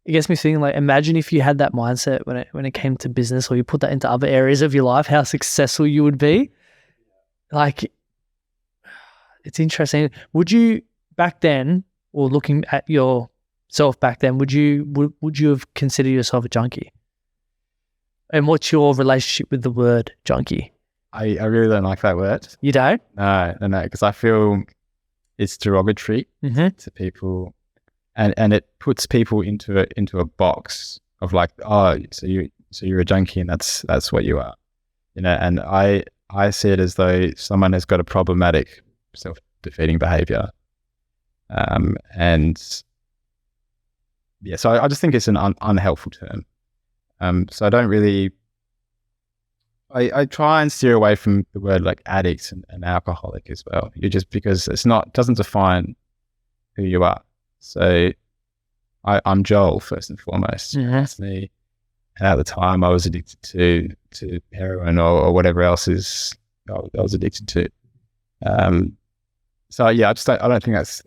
It gets me thinking, like, imagine if you had that mindset when it came to business, or you put that into other areas of your life, how successful you would be. Like, it's interesting. Would you back then, or looking at yourself back then, would you have considered yourself a junkie? And what's your relationship with the word junkie? I really don't like that word. You don't? No, because I feel it's derogatory to people, and it puts people into a box of like, oh, so you're a junkie, and that's what you are, And I see it as though someone has got a problematic self-defeating behavior, and yeah, so I just think it's an unhelpful term. So I don't really. I try and steer away from the word like addict and alcoholic as well. Because doesn't define who you are. So I'm Joel first and foremost. That's me. And at the time I was addicted to heroin or whatever else I was addicted to. So yeah, I don't think that's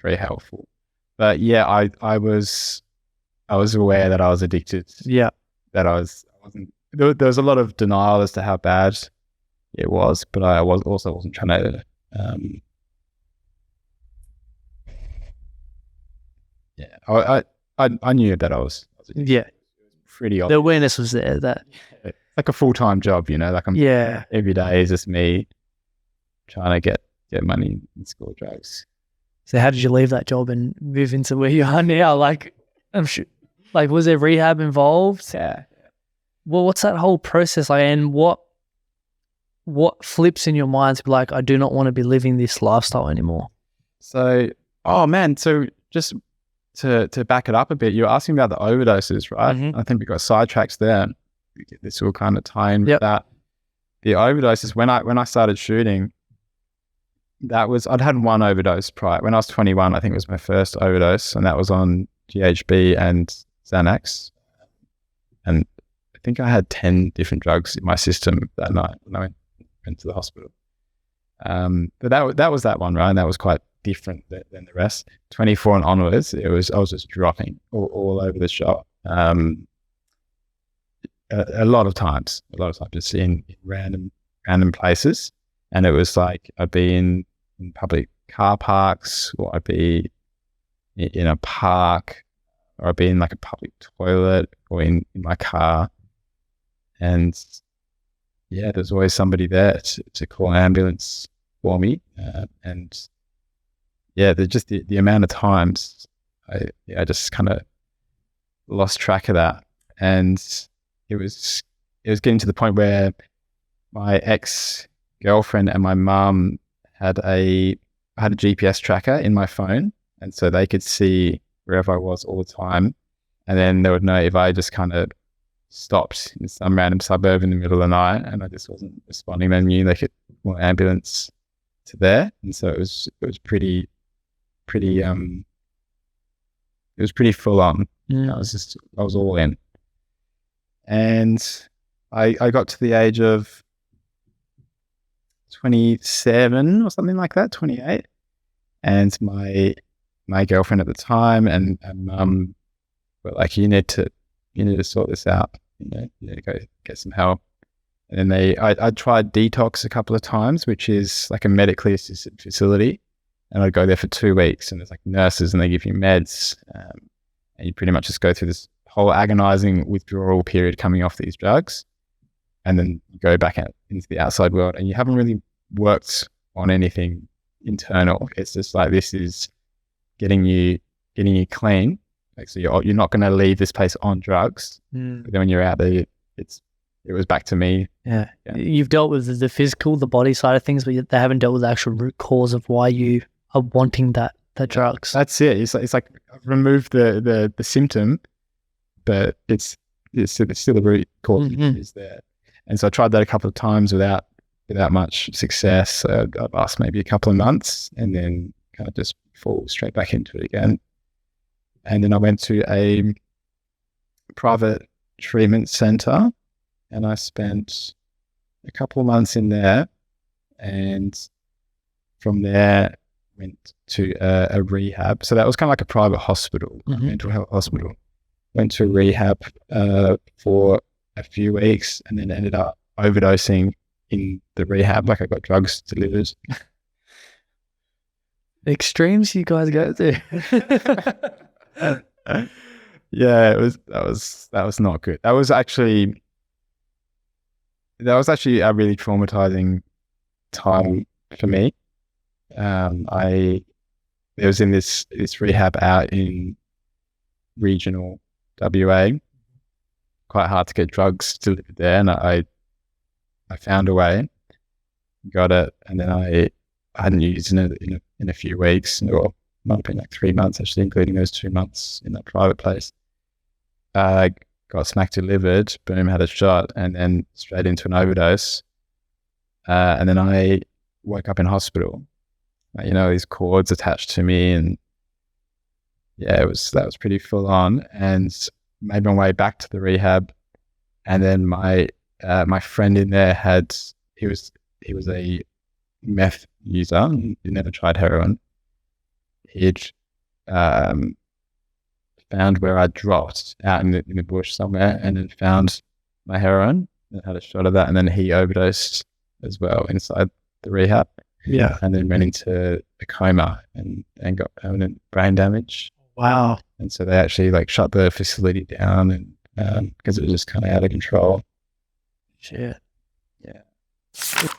very helpful. But yeah, I was aware that I was addicted. Yeah. That I wasn't. There was a lot of denial as to how bad it was, but I wasn't trying to. I knew that I was yeah, pretty obvious. the awareness was there. That like a full-time job, like I'm every day is just me trying to get money and score drugs. So how did you leave that job and move into where you are now? Like, I'm sure, like, was there rehab involved? Yeah. Well, what's that whole process like, and what flips in your mind to be like, I do not want to be living this lifestyle anymore? So, so just to back it up a bit, you're asking about the overdoses, right? Mm-hmm. I think we got sidetracked there. This will kind of tie in with that. The overdoses, when I started shooting, I'd had one overdose prior. When I was 21, I think it was my first overdose, and that was on GHB and Xanax. And I think I had 10 different drugs in my system that night when I went to the hospital. But that was that one, right? And that was quite different than the rest. 24 and onwards, I was just dropping all over the shop. A lot of times just in random places. And it was like I'd be in public car parks, or I'd be in a park, or I'd be in like a public toilet, or in my car. And there's always somebody there to call an ambulance for me. The amount of times I just kind of lost track of that. And it was getting to the point where my ex-girlfriend and my mum had a GPS tracker in my phone, and so they could see wherever I was all the time, and then they would know if I just kind of stopped in some random suburb in the middle of the night and I just wasn't responding. They knew they could call an ambulance to there, and so it was pretty full on. I was all in, and I got to the age of 27 or something like that, 28, and my girlfriend at the time and mum were like, you need to sort this out, you need to go get some help. And then I tried detox a couple of times, which is like a medically assisted facility, and I'd go there for 2 weeks, and there's like nurses and they give you meds, and you pretty much just go through this whole agonizing withdrawal period coming off these drugs, and then you go back out into the outside world, and you haven't really worked on anything internal. It's just like, this is getting you clean. Like, so you're not going to leave this place on drugs. But then when you're out there, it was back to me. Yeah. You've dealt with the physical, the body side of things, but they haven't dealt with the actual root cause of why you are wanting the drugs. That's it. It's like I've removed the symptom, but it's still the root cause is there. And so I tried that a couple of times without much success. I'd last maybe a couple of months and then kind of just fall straight back into it again. And then I went to a private treatment center, and I spent a couple of months in there, and from there went to a rehab. So that was kind of like a private hospital, a mental health hospital. Went to rehab for a few weeks, and then ended up overdosing in the rehab. Like, I got drugs delivered. Extremes you guys go through. Yeah, that was not good. That was actually a really traumatizing time for me. I was in this rehab out in regional WA. Quite hard to get drugs delivered there, and I found a way, got it, and then I hadn't used it in a few weeks, or might have been like 3 months actually, including those 2 months in that private place. Got smack delivered, boom, had a shot, and then straight into an overdose. And then I woke up in hospital. These cords attached to me, and that was pretty full on. And made my way back to the rehab, and then my friend in there he was a meth user. He never tried heroin. He'd found where I dropped out in the bush somewhere, and then found my heroin and had a shot of that, and then he overdosed as well inside the rehab. Yeah, and then went into a coma and got permanent brain damage. Wow. And so they actually shut the facility down, and because it was just kind of out of control. Shit. Yeah.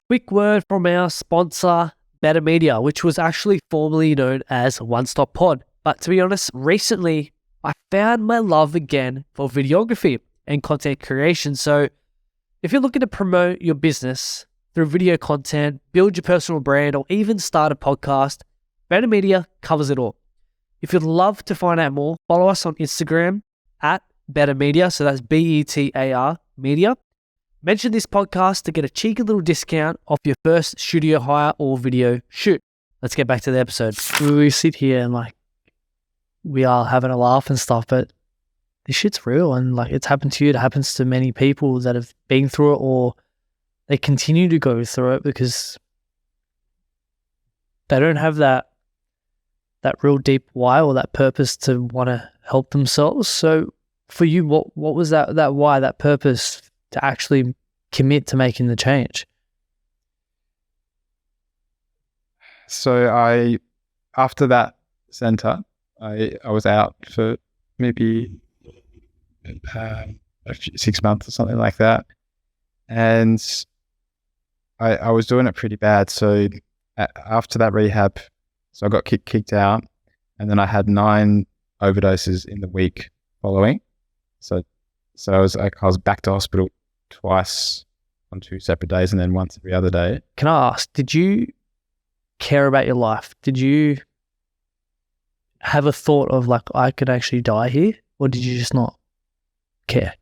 Quick word from our sponsor, Betar Media, which was actually formerly known as One Stop Pod. But to be honest, recently I found my love again for videography and content creation. So if you're looking to promote your business through video content, build your personal brand, or even start a podcast, Betar Media covers it all. If you'd love to find out more, follow us on Instagram at Betar Media. So that's BETAR Media. Mention this podcast to get a cheeky little discount off your first studio hire or video shoot. Let's get back to the episode. We sit here and we are having a laugh and stuff, but this shit's real, and it's happened to you. It happens to many people that have been through it, or they continue to go through it because they don't have that real deep why or that purpose to want to help themselves. So for you, what was that why, that purpose to actually commit to making the change? So after that center, I was out for maybe 6 months or something like that, and I was doing it pretty bad. So after that rehab, so I got kicked out, and then I had 9 overdoses in the week following. So I was back to hospital twice on 2 separate days, and then once every other day. Can I ask, did you care about your life? Did you have a thought of I could actually die here, or did you just not care?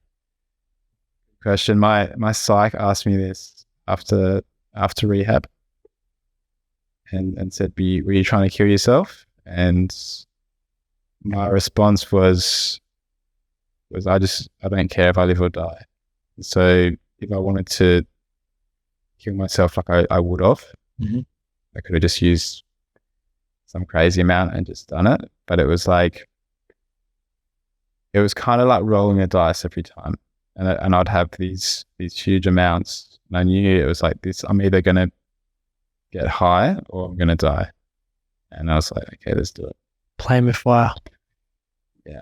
Question. My psych asked me this after rehab, and said, were you trying to kill yourself? And my response was I don't care if I live or die. So if I wanted to kill myself, I would have. Mm-hmm. I could have just used some crazy amount and just done it. But it was kind of like rolling a dice every time. And I'd have these huge amounts. And I knew it was like this, I'm either going to get high or I'm going to die. And I was like, okay, let's do it. Playing with fire. Yeah.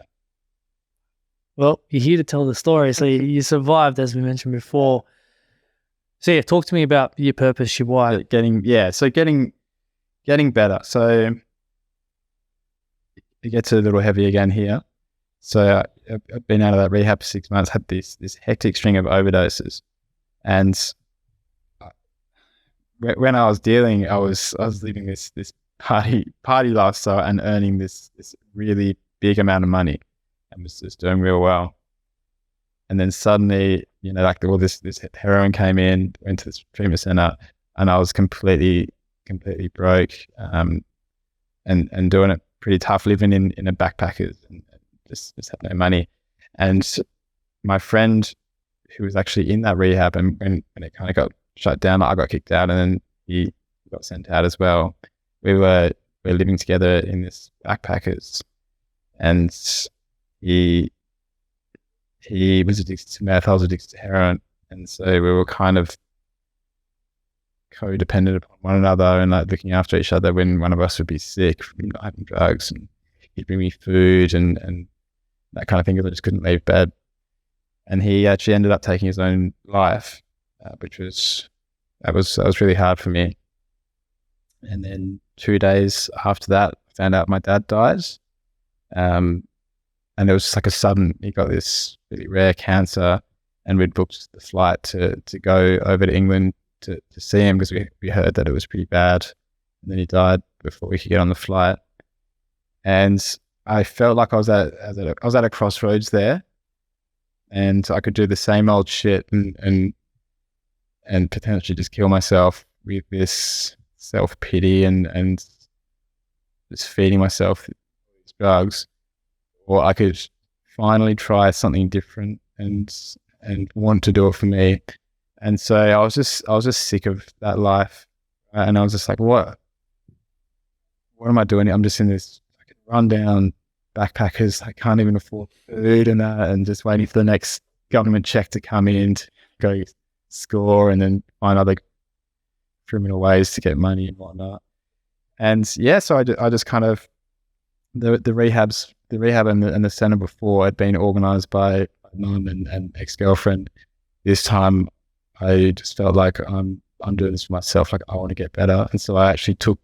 Well, you're here to tell the story. So you survived, as we mentioned before. So yeah, talk to me about your purpose, your why. Getting better. So it gets a little heavy again here. So I've been out of that rehab for 6 months, had this hectic string of overdoses. And when I was dealing, I was living this party lifestyle and earning this really big amount of money, and was just doing real well. And then suddenly, all this heroin came in, went to this treatment center, and I was completely broke, and doing it pretty tough, living in a backpackers and just had no money. And my friend, who was actually in that rehab, and when it kind of got shut down, I got kicked out, and then he got sent out as well. We were living together in this backpackers, and he was addicted to meth, I was addicted to heroin, and so we were kind of codependent upon one another and looking after each other when one of us would be sick from not having drugs, and he'd bring me food and that kind of thing because I just couldn't leave bed. And he actually ended up taking his own life, which was really hard for me. And then 2 days after that, I found out my dad died. And it was just a sudden, he got this really rare cancer, and we'd booked the flight to go over to England to see him because we heard that it was pretty bad. And then he died before we could get on the flight. And I felt like I was at a crossroads there, and I could do the same old shit and potentially just kill myself with this self-pity and just feeding myself these drugs, or I could finally try something different and want to do it for me. And so I was just sick of that life, and I was just like, what am I doing? I'm just in this rundown backpackers. I can't even afford food and that, and just waiting for the next government check to come in to go score and then find other criminal ways to get money and whatnot. And yeah, so I just kind of the rehab and the center before had been organized by my mum and ex-girlfriend. This time I just felt like I'm doing this for myself. Like I want to get better, and so I actually took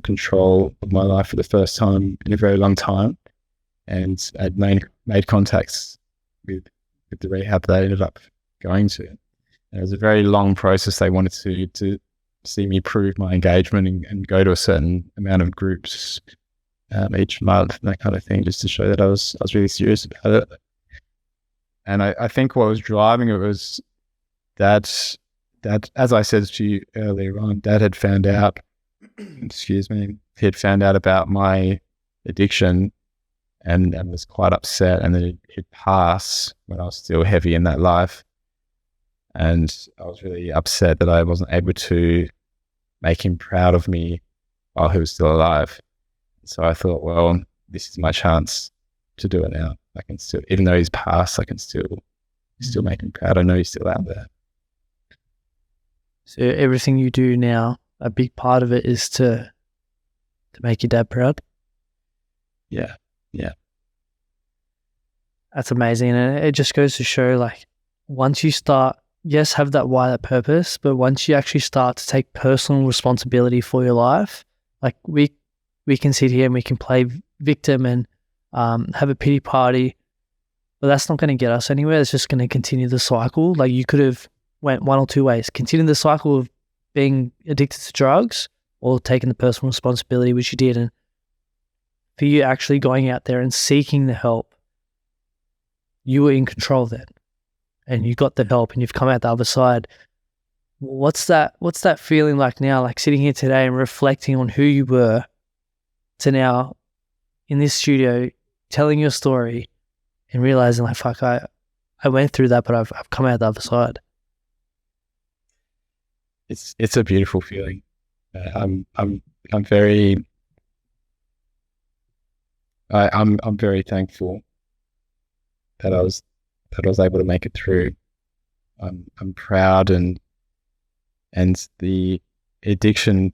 control of my life for the first time in a very long time, and I'd made contacts with the rehab that I ended up going to. And it was a very long process. They wanted to see me prove my engagement and go to a certain amount of groups each month, that kind of thing, just to show that I was really serious about it. And I think what was driving it was that, as I said to you earlier on, Dad had found out, excuse me, he had found out about my addiction and was quite upset, and then he'd pass when I was still heavy in that life. And I was really upset that I wasn't able to make him proud of me while he was still alive. So I thought, well, this is my chance to do it now. I can still, even though he's passed, I can still make him proud. I know he's still out there. So everything you do now, a big part of it is to make your dad proud? Yeah. That's amazing. And it just goes to show, like, once you start, yes, have that why, that purpose, but once you actually start to take personal responsibility for your life, like we can sit here and we can play victim and have a pity party, but that's not going to get us anywhere. It's just going to continue the cycle. Like, you could have went one or two ways: continue the cycle of being addicted to drugs, or taking the personal responsibility, which you did. And for you actually going out there and seeking the help, you were in control then, and you got the help, and you've come out the other side. What's that feeling like now, like sitting here today and reflecting on who you were to now in this studio telling your story and realizing, like, fuck, I went through that, but I've come out the other side? It's a beautiful feeling. I'm very thankful that I was able to make it through. I'm proud, and the addiction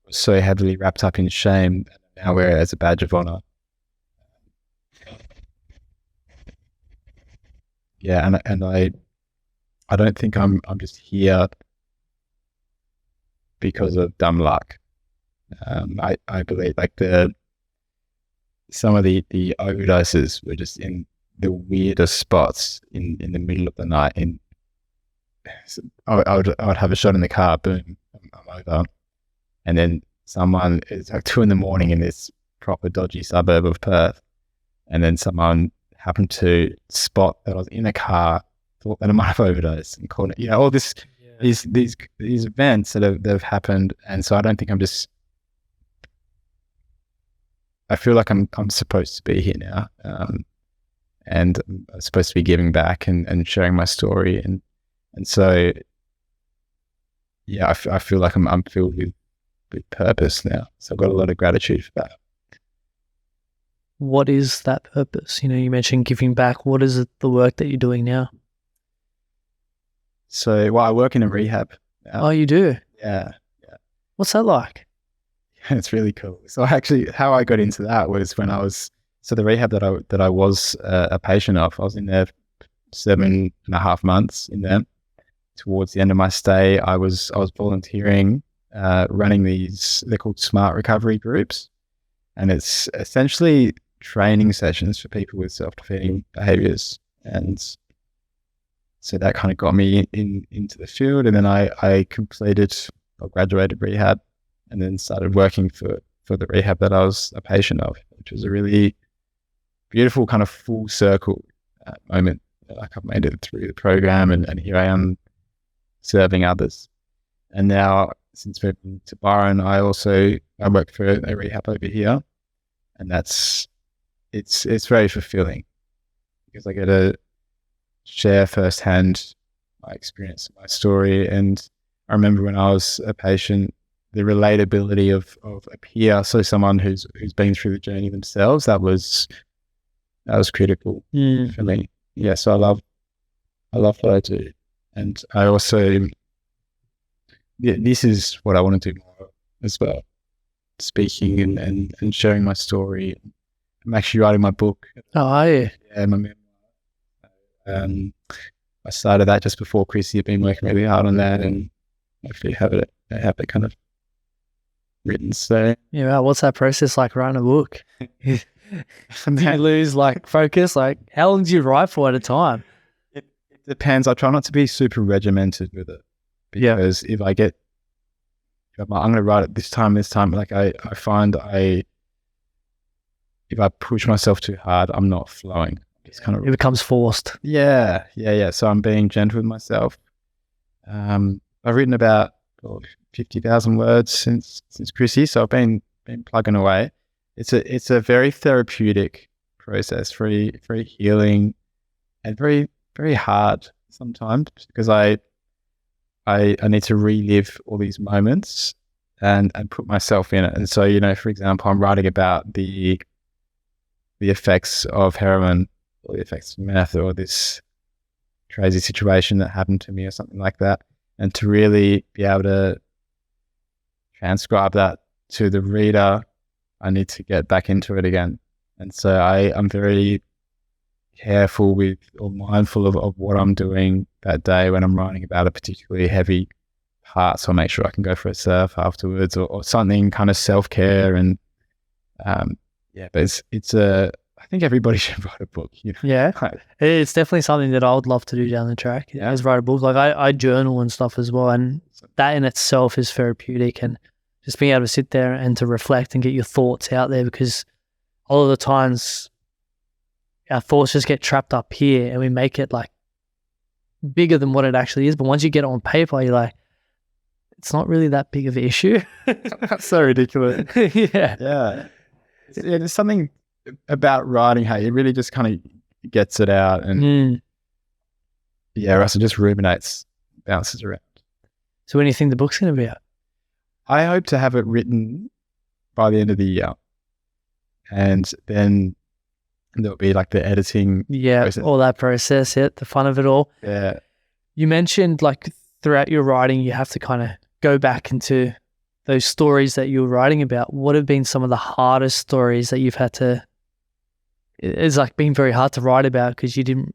was so heavily wrapped up in shame. Now wear it as a badge of honor. Yeah, and I don't think I'm just here because of dumb luck. I believe, like, some of the overdoses were just in the weirdest spots in the middle of the night. I would have a shot in the car, boom, I'm over. And then it's like 2 a.m. in this proper dodgy suburb of Perth, and then someone happened to spot that I was in a car, thought that I might have overdosed, and called it, all this, these events that have happened. And so I don't think I feel like I'm supposed to be here now, and I'm supposed to be giving back and sharing my story, and so yeah, I feel like I'm filled with purpose now. So I've got a lot of gratitude for that. What is that purpose? You mentioned giving back. What is the work that you're doing now? So, I work in a rehab now. Oh, you do? Yeah. What's that like? It's really cool. So actually, how I got into that was when the rehab that I was a patient of, I was in there 7.5 months in there. Towards the end of my stay, I was volunteering, running these, they're called smart recovery groups. And it's essentially training sessions for people with self-defeating behaviors. And so that kind of got me into the field. And then I graduated rehab, and then started working for the rehab that I was a patient of, which was a really beautiful kind of full circle moment. Like, I've made it through the program, and here I am serving others. And now, since moving to Byron, I work for a rehab over here, and it's very fulfilling because I get to share firsthand my experience, my story. And I remember when I was a patient, the relatability of a peer, so someone who's been through the journey themselves, that was critical for me. Yeah, so I love what I do, and I also, this is what I want to do more as well, speaking and sharing my story. I'm actually writing my book. Oh, are you? Yeah, my memoir. I started that just before Chrissy. I've been working really hard on that, and hopefully have it kind of written. So Yeah, what's that process like writing a book? Do you lose like focus? Like, how long do you write for at a time? It depends. I try not to be super regimented with it, because if I'm going to write it this time, like I find if I push myself too hard, I'm not flowing. It becomes forced. Yeah. So I'm being gentle with myself. I've written about 50,000 words since Chrissy, so I've been plugging away. It's a very therapeutic process, very very healing, and very very hard sometimes, because I need to relive all these moments and put myself in it. And so, for example, I'm writing about the effects of heroin, or the effects of meth, or this crazy situation that happened to me or something like that. And to really be able to transcribe that to the reader, I need to get back into it again. And so I'm very careful with, or mindful of what I'm doing that day when I'm writing about a particularly heavy part. So I make sure I can go for a surf afterwards, or something kind of self-care. And but I think everybody should write a book. Yeah, it's definitely something that I would love to do down the track. Yeah. Is write a book. Like I journal and stuff as well, and that in itself is therapeutic. And just being able to sit there and to reflect and get your thoughts out there, because a lot of the times our thoughts just get trapped up here, and we make it like bigger than what it actually is. But once you get it on paper, you're like, it's not really that big of an issue. That's so ridiculous. Yeah. There's something about writing, hey, it really just kind of gets it out, and Russell just ruminates, bounces around. So when do you think the book's going to be out? I hope to have it written by the end of the year, and then there'll be like the editing process. All that process, the fun of it all. Yeah. You mentioned like throughout your writing you have to kind of go back into those stories that you were writing about. What have been some of the hardest stories that you've had to, it's like been very hard to write about because you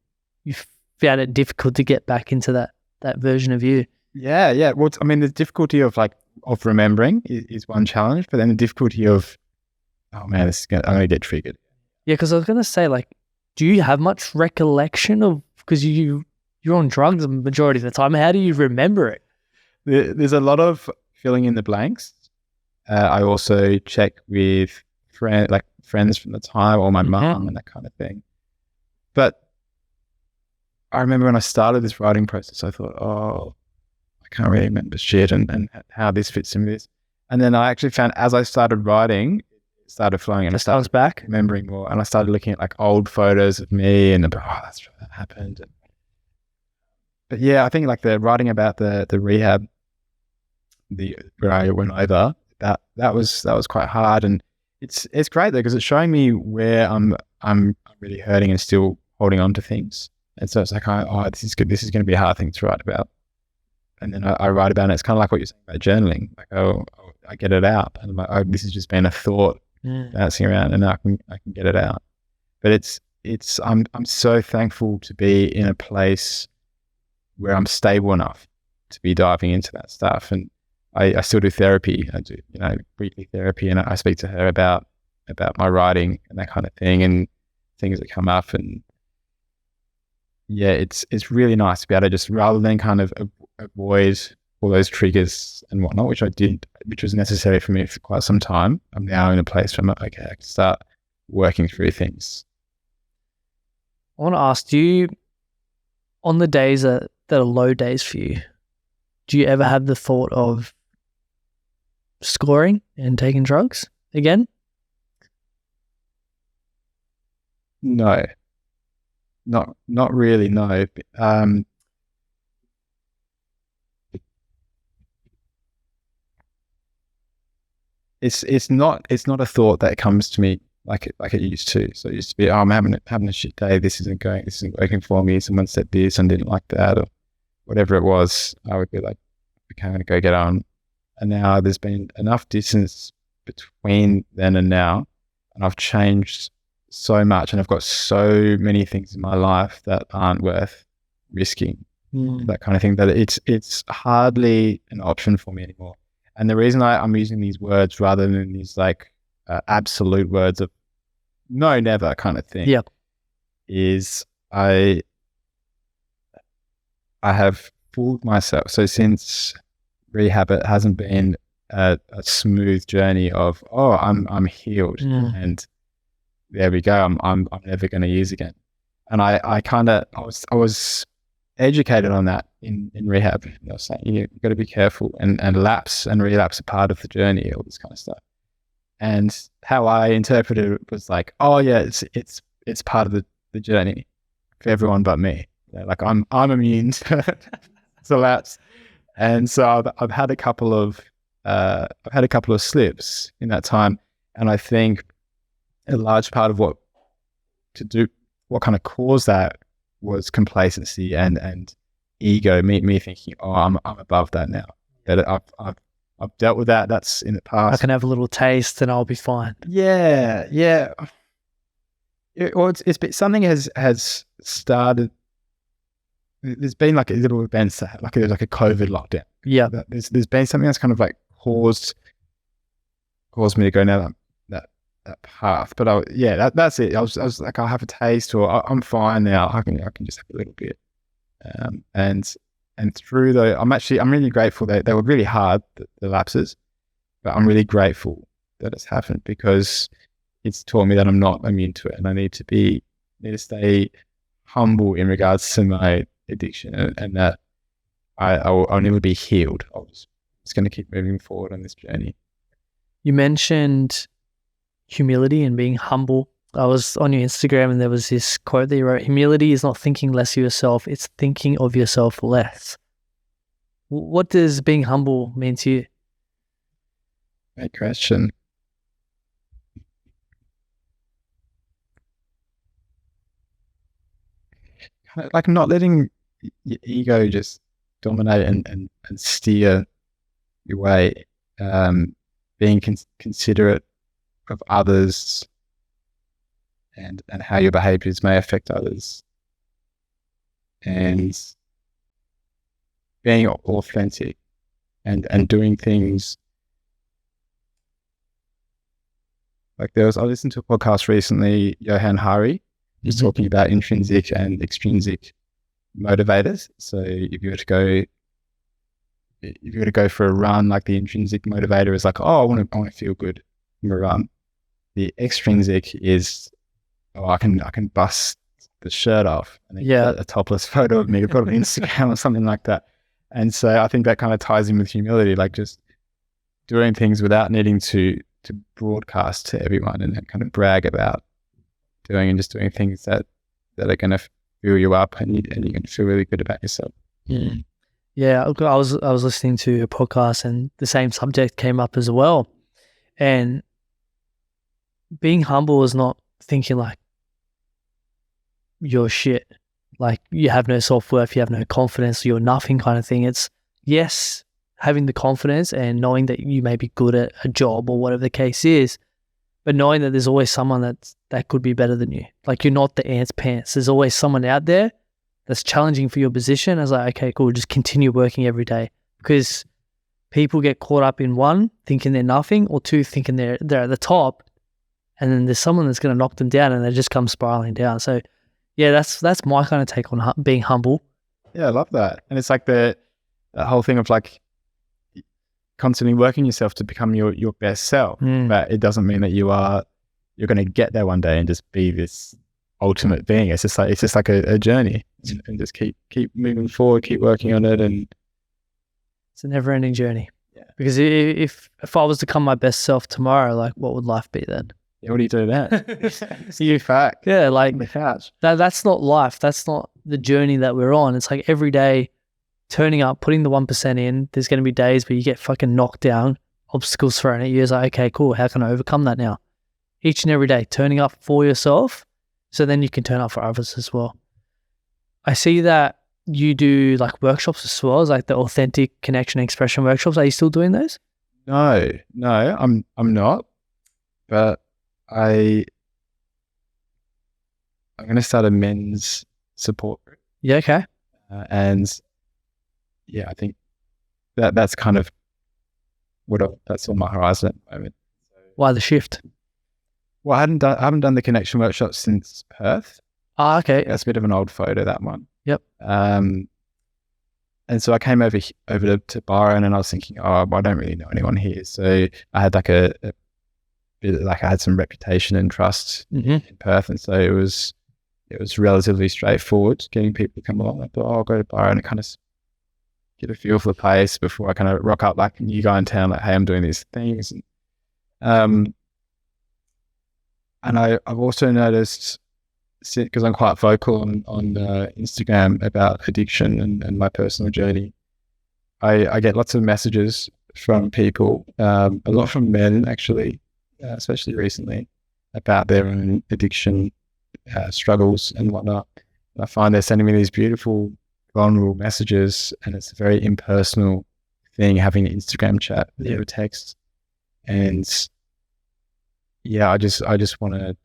found it difficult to get back into that version of you? Yeah. Well, I mean, the difficulty of remembering is one challenge, but then the difficulty of, oh man, I'm going to get triggered. Yeah, because I was going to say, like, do you have much recollection of, because you're on drugs the majority of the time, how do you remember it? There's a lot of filling in the blanks. I also check with friends from the time, or my mum and that kind of thing. But I remember when I started this writing process, I thought, oh, I can't really remember shit and how this fits in with this. And then I actually found, as I started writing, it started flowing, and I started back remembering more. And I started looking at like old photos of me, and that's right, that happened. But yeah, I think like the writing about the rehab, where I went over, that was quite hard. And it's great though, because it's showing me where I'm really hurting and still holding on to things. And so it's like, this is good. This is going to be a hard thing to write about. And then I write about it. It's kind of like what you're saying about journaling. Like, I get it out, and I'm like, this has just been a thought bouncing around, and I can get it out. But I'm so thankful to be in a place where I'm stable enough to be diving into that stuff. And I still do therapy. I do, weekly therapy, and I speak to her about my writing and that kind of thing, and things that come up. And yeah, it's really nice to be able to just, rather than kind of avoid all those triggers and whatnot, which I did, which was necessary for me for quite some time. I'm now in a place where I'm like, okay, I can start working through things. I want to ask, do you, on the days that are low days for you, do you ever have the thought of scoring and taking drugs again? No, not really. No. It's not a thought that comes to me like it used to. So it used to be, I'm having a shit day. This isn't working for me. Someone said this and didn't like that, or whatever it was. I would be like, okay, I'm going to go get on. And now there's been enough distance between then and now, and I've changed so much, and I've got so many things in my life that aren't worth risking that kind of thing, that it's hardly an option for me anymore. And the reason I'm using these words rather than these like absolute words of no, never kind of thing, is I have fooled myself. So since rehab, it hasn't been a smooth journey of, oh, I'm healed and there we go. I'm never going to use again. And I was educated on that in rehab. They were saying you've got to be careful, and lapse and relapse are part of the journey, all this kind of stuff. And how I interpreted it was like, oh yeah, it's part of the journey for everyone but me. Like I'm immune to lapse. And so I've had a couple of slips in that time, and I think a large part of what kind of caused that was complacency and ego. Me thinking, oh, I'm above that now. That I've dealt with that. That's in the past. I can have a little taste and I'll be fine. Yeah. It's been, something has started. There's been like a little events that like there's like a COVID lockdown. Yeah. There's been something that's kind of like caused me to go down that path. But that's it. I was like, I'll have a taste, or I'm fine now. I can just have a little bit. And through I'm really grateful that they were really hard, the lapses, but I'm really grateful that it's happened, because it's taught me that I'm not immune to it, and I need to stay humble in regards to my addiction, and that I'll never be healed. I was just going to keep moving forward on this journey. You mentioned humility and being humble. I was on your Instagram and there was this quote that you wrote: humility is not thinking less of yourself, it's thinking of yourself less. What does being humble mean to you? Great question. Kind of like not letting your ego just dominate and steer your way, being considerate of others and how your behaviors may affect others, and being authentic and doing things. Like I listened to a podcast recently, Johan Hari was talking about intrinsic and extrinsic motivators. So if you were to go for a run, like the intrinsic motivator is like, oh, I want to feel good from a run. The extrinsic is, oh, I can bust the shirt off and then get a topless photo of me to put on Instagram or something like that. And so I think that kind of ties in with humility, like just doing things without needing to broadcast to everyone and kind of brag about doing things that are going to fill you up, and you're going to feel really good about yourself. Yeah, I was listening to a podcast and the same subject came up as well. And being humble is not thinking like you're shit, like you have no self-worth, you have no confidence, you're nothing kind of thing. It's, yes, having the confidence and knowing that you may be good at a job or whatever the case is, but knowing that there's always someone that could be better than you. Like you're not the ant's pants. There's always someone out there that's challenging for your position. I was like, okay, cool, just continue working every day, because people get caught up in one, thinking they're nothing, or two, thinking they're at the top, and then there's someone that's going to knock them down and they just come spiraling down. So yeah, that's my kind of take on being humble. Yeah, I love that. And it's like that whole thing of like constantly working yourself to become your best self, but it doesn't mean that you're going to get there one day and just be this ultimate being. It's just like a journey, and just keep moving forward, keep working on it, and it's a never-ending journey. Yeah. Because if I was to become my best self tomorrow, like what would life be then? Yeah, what do you do then? You fact. Yeah, like the couch. That's not life. That's not the journey that we're on. It's like every day turning up, putting the 1% in. There's going to be days where you get fucking knocked down, obstacles thrown at you. It's like, okay, cool. How can I overcome that now? Each and every day, turning up for yourself, so then you can turn up for others as well. I see that you do like workshops as well, like the authentic connection and expression workshops. Are you still doing those? No, I'm not. But I'm going to start a men's support group. Yeah, okay. And yeah, I think that's kind of that's on my horizon at the moment. Why the shift? Well, I haven't done the connection workshop since Perth. Ah, okay. That's a bit of an old photo, that one. Yep. And so I came over to Byron, and I was thinking, I don't really know anyone here. So I had like a bit, like I had some reputation and trust in Perth, and so it was relatively straightforward getting people to come along. I thought, I'll go to Byron and kind of get a feel for the place before I kind of rock up like a new guy in town, like, hey, I'm doing these things. And I've also noticed, because I'm quite vocal on Instagram about addiction and my personal journey, I get lots of messages from people, a lot from men actually, especially recently, about their own addiction struggles and whatnot. And I find they're sending me these beautiful, vulnerable messages, and it's a very impersonal thing, having an Instagram chat or a text. And yeah, I just want to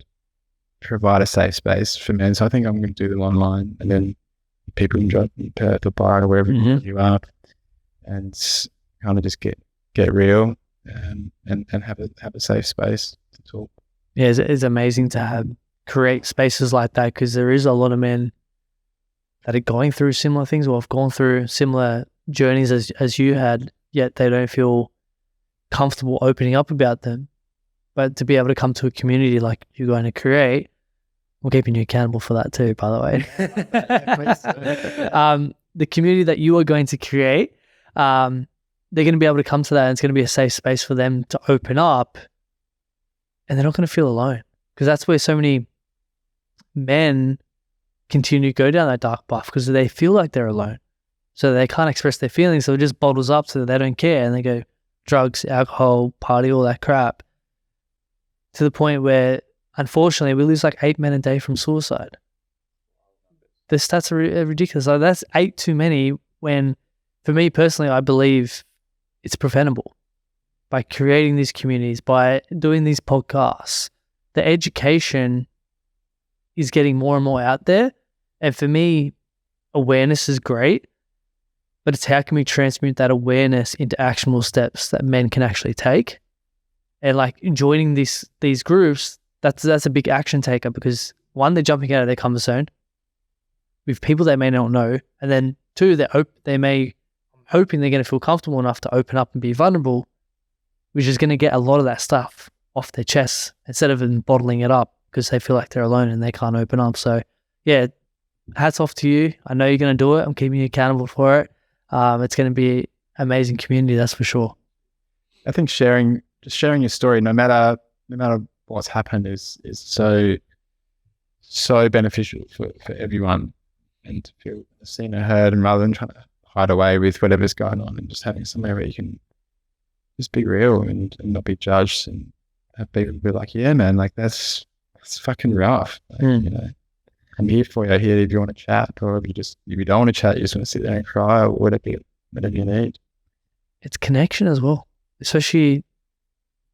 provide a safe space for men. So I think I'm going to do them online, and then people can join Perth or Byron or wherever you are, and kind of just get real and have a safe space to talk. Yeah, it's amazing to create spaces like that, because there is a lot of men that are going through similar things, or have gone through similar journeys as you had, yet they don't feel comfortable opening up about them. But to be able to come to a community like you're going to create, we're keeping you accountable for that too, by the way. The community that you are going to create, they're going to be able to come to that, and it's going to be a safe space for them to open up, and they're not going to feel alone, because that's where so many men continue to go down that dark path, because they feel like they're alone. So they can't express their feelings, so it just bottles up so that they don't care, and they go drugs, alcohol, party, all that crap, to the point where, unfortunately, we lose like 8 men a day from suicide. The stats are ridiculous. Like, that's 8 too many, when, for me personally, I believe it's preventable. By creating these communities, by doing these podcasts, the education is getting more and more out there. And for me, awareness is great, but it's how can we transmute that awareness into actionable steps that men can actually take. And like joining these groups, that's a big action taker, because one, they're jumping out of their comfort zone with people they may not know, and then two, I'm hoping they're going to feel comfortable enough to open up and be vulnerable, which is going to get a lot of that stuff off their chests instead of them bottling it up because they feel like they're alone and they can't open up. So yeah, hats off to you. I know you're going to do it. I'm keeping you accountable for it. It's going to be an amazing community, that's for sure. I think sharing your story, no matter what's happened, is so beneficial for everyone, and to feel seen and heard, and rather than trying to hide away with whatever's going on, and just having somewhere where you can just be real and not be judged, and have people be like, yeah, man, like that's fucking rough. Like, you know, I'm here for you. Here if you want to chat, or if you don't want to chat, you just want to sit there and cry, or whatever you need. It's connection as well, especially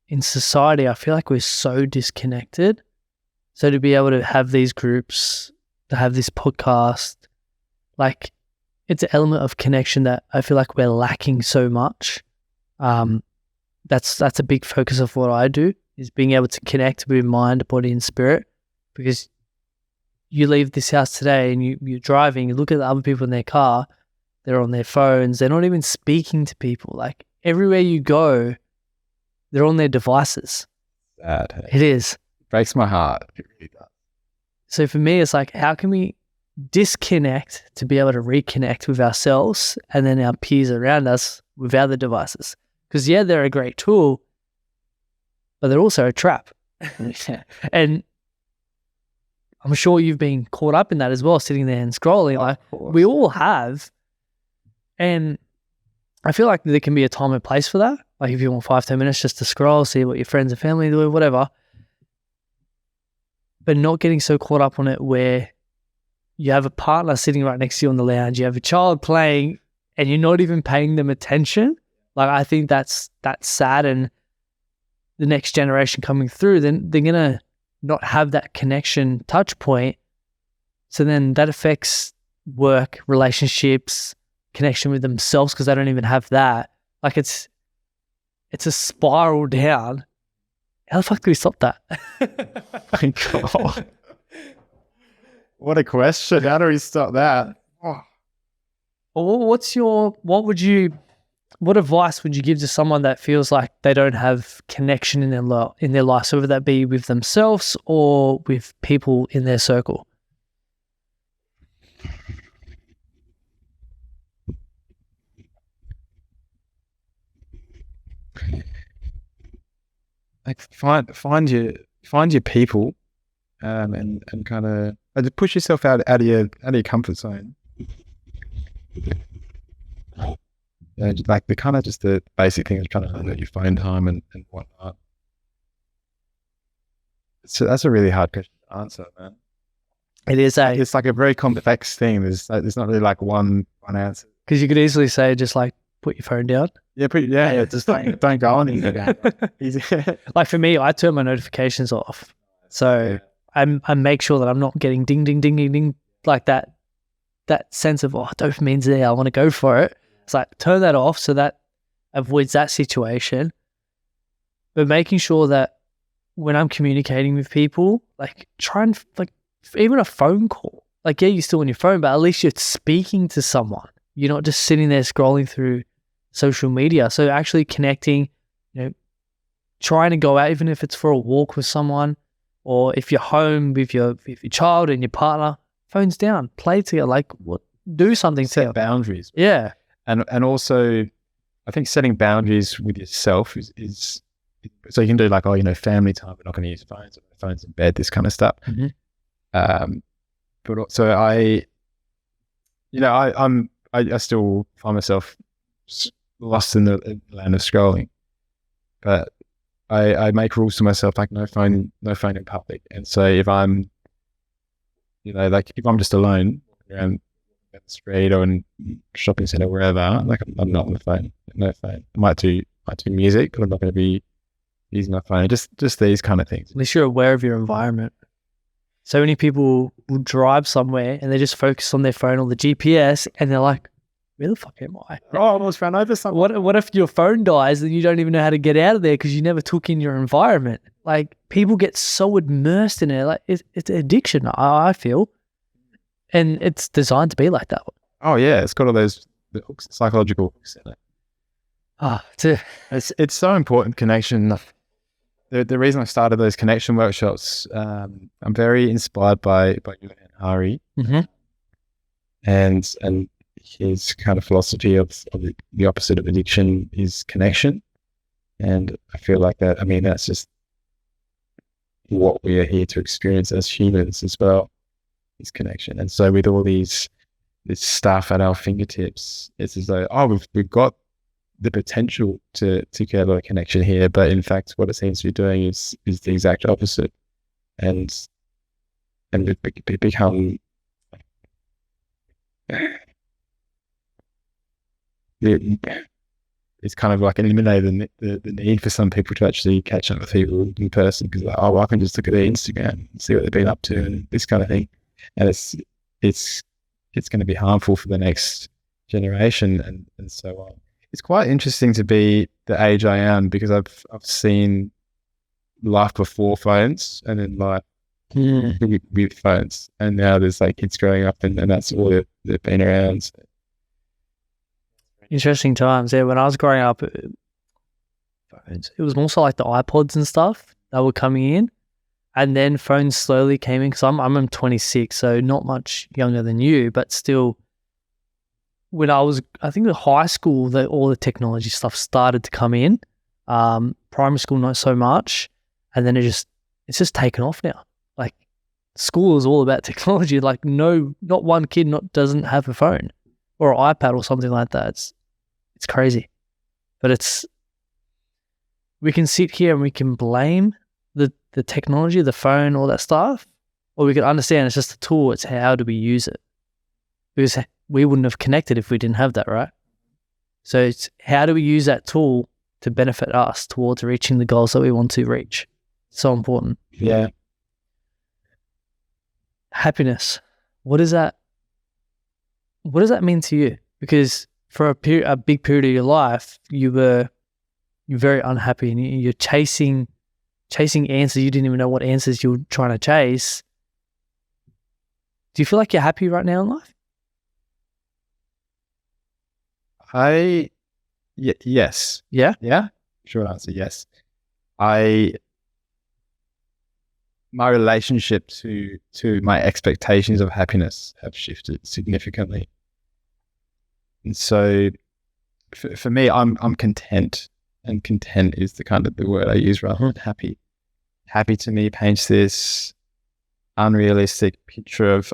in society. I feel like we're so disconnected. So to be able to have these groups, to have this podcast, like, it's an element of connection that I feel like we're lacking so much. That's a big focus of what I do, is being able to connect with mind, body, and spirit. Because you leave this house today and you're driving, you look at the other people in their car, they're on their phones, they're not even speaking to people. Like, everywhere you go, they're on their devices. Sad. Hey? It is. It breaks my heart. It really does. So for me, it's like, how can we disconnect to be able to reconnect with ourselves and then our peers around us without the devices? Because yeah, they're a great tool, but they're also a trap. And I'm sure you've been caught up in that as well, sitting there and scrolling. Like, we all have. And I feel like there can be a time and place for that. Like, if you want 5-10 minutes just to scroll, see what your friends and family do, whatever. But not getting so caught up on it where you have a partner sitting right next to you on the lounge, you have a child playing, and you're not even paying them attention. Like, I think that's sad. And the next generation coming through, then they're going to not have that connection touch point. So then that affects work, relationships, connection with themselves because they don't even have that. Like it's a spiral down. How the fuck do we stop that? My God. What a question. How do we stop that? Oh. Well, what advice would you give to someone that feels like they don't have connection in their life, so whether that be with themselves or with people in their circle? Like find your people, and kind of push yourself out of your comfort zone. Like the kind of just the basic thing is trying to limit your phone time and whatnot. So that's a really hard question to answer, man. It is it's like a very complex thing. There's not really like one answer. Because you could easily say just like put your phone down. Yeah. Just like don't go on anything. Easy. Like for me, I turn my notifications off, so I make sure that I'm not getting ding ding ding ding ding like that sense of dopamine's there. I want to go for it. It's like turn that off so that avoids that situation. But making sure that when I'm communicating with people, like try and like even a phone call. Like you're still on your phone, but at least you're speaking to someone. You're not just sitting there scrolling through social media. So actually connecting, trying to go out, even if it's for a walk with someone, or if you're home with your child and your partner, phones down, play together, do something Set together. boundaries. Yeah. And also, I think setting boundaries with yourself is so you can do like, family time, we're not going to use phones in bed, this kind of stuff. Mm-hmm. But also I still find myself lost in the land of scrolling, but I make rules to myself, like no phone in public. And so if I'm, if I'm just alone around the street or in shopping center, wherever, like I'm not on the phone, no phone. I might do music, but I'm not going to be using my phone. Just these kind of things. At least you're aware of your environment. So many people will drive somewhere and they just focus on their phone or the GPS and they're like, where the fuck am I? I almost ran over someone. What if your phone dies and you don't even know how to get out of there because you never took in your environment? Like people get so immersed in it. Like it's addiction, I feel. And it's designed to be like that. Oh yeah, it's got all those hooks, psychological hooks in it. It's so important, connection. The reason I started those connection workshops, I'm very inspired by Joel Iliffe, mm-hmm. and his kind of philosophy of the opposite of addiction is connection, and I feel like that. I mean, that's just what we are here to experience as humans as well, is connection. And so with all this stuff at our fingertips, it's as though we've got the potential to get a connection here, but in fact what it seems to be doing is the exact opposite, and it become it's kind of like eliminated the need for some people to actually catch up with people in person, because I can just look at their Instagram and see what they've been up to and this kind of thing, and it's going to be harmful for the next generation and so on. It's quite interesting to be the age I am, because I've seen life before phones and then life with phones, and now there's like kids growing up and that's all they've been around. So. Interesting times. Yeah, when I was growing up, it was more so like the iPods and stuff that were coming in, and then phones slowly came in, because I'm 26, so not much younger than you, but still. When I think in high school, all the technology stuff started to come in. Primary school, not so much. And then it's just taken off now. Like school is all about technology. Like not one kid doesn't have a phone or an iPad or something like that. It's crazy. But we can sit here and we can blame the technology, the phone, all that stuff, or we can understand it's just a tool. It's how do we use it? Because we wouldn't have connected if we didn't have that, right? So it's how do we use that tool to benefit us towards reaching the goals that we want to reach? So important. Yeah. Happiness. What is that? what does that mean to you? Because for a big period of your life, you're very unhappy and you're chasing answers. You didn't even know what answers you were trying to chase. Do you feel like you're happy right now in life? Yes. Yeah? Yeah? Short answer, yes. My relationship to my expectations of happiness have shifted significantly. And so for me, I'm content, and content is the kind of the word I use rather than happy. Happy to me paints this unrealistic picture of,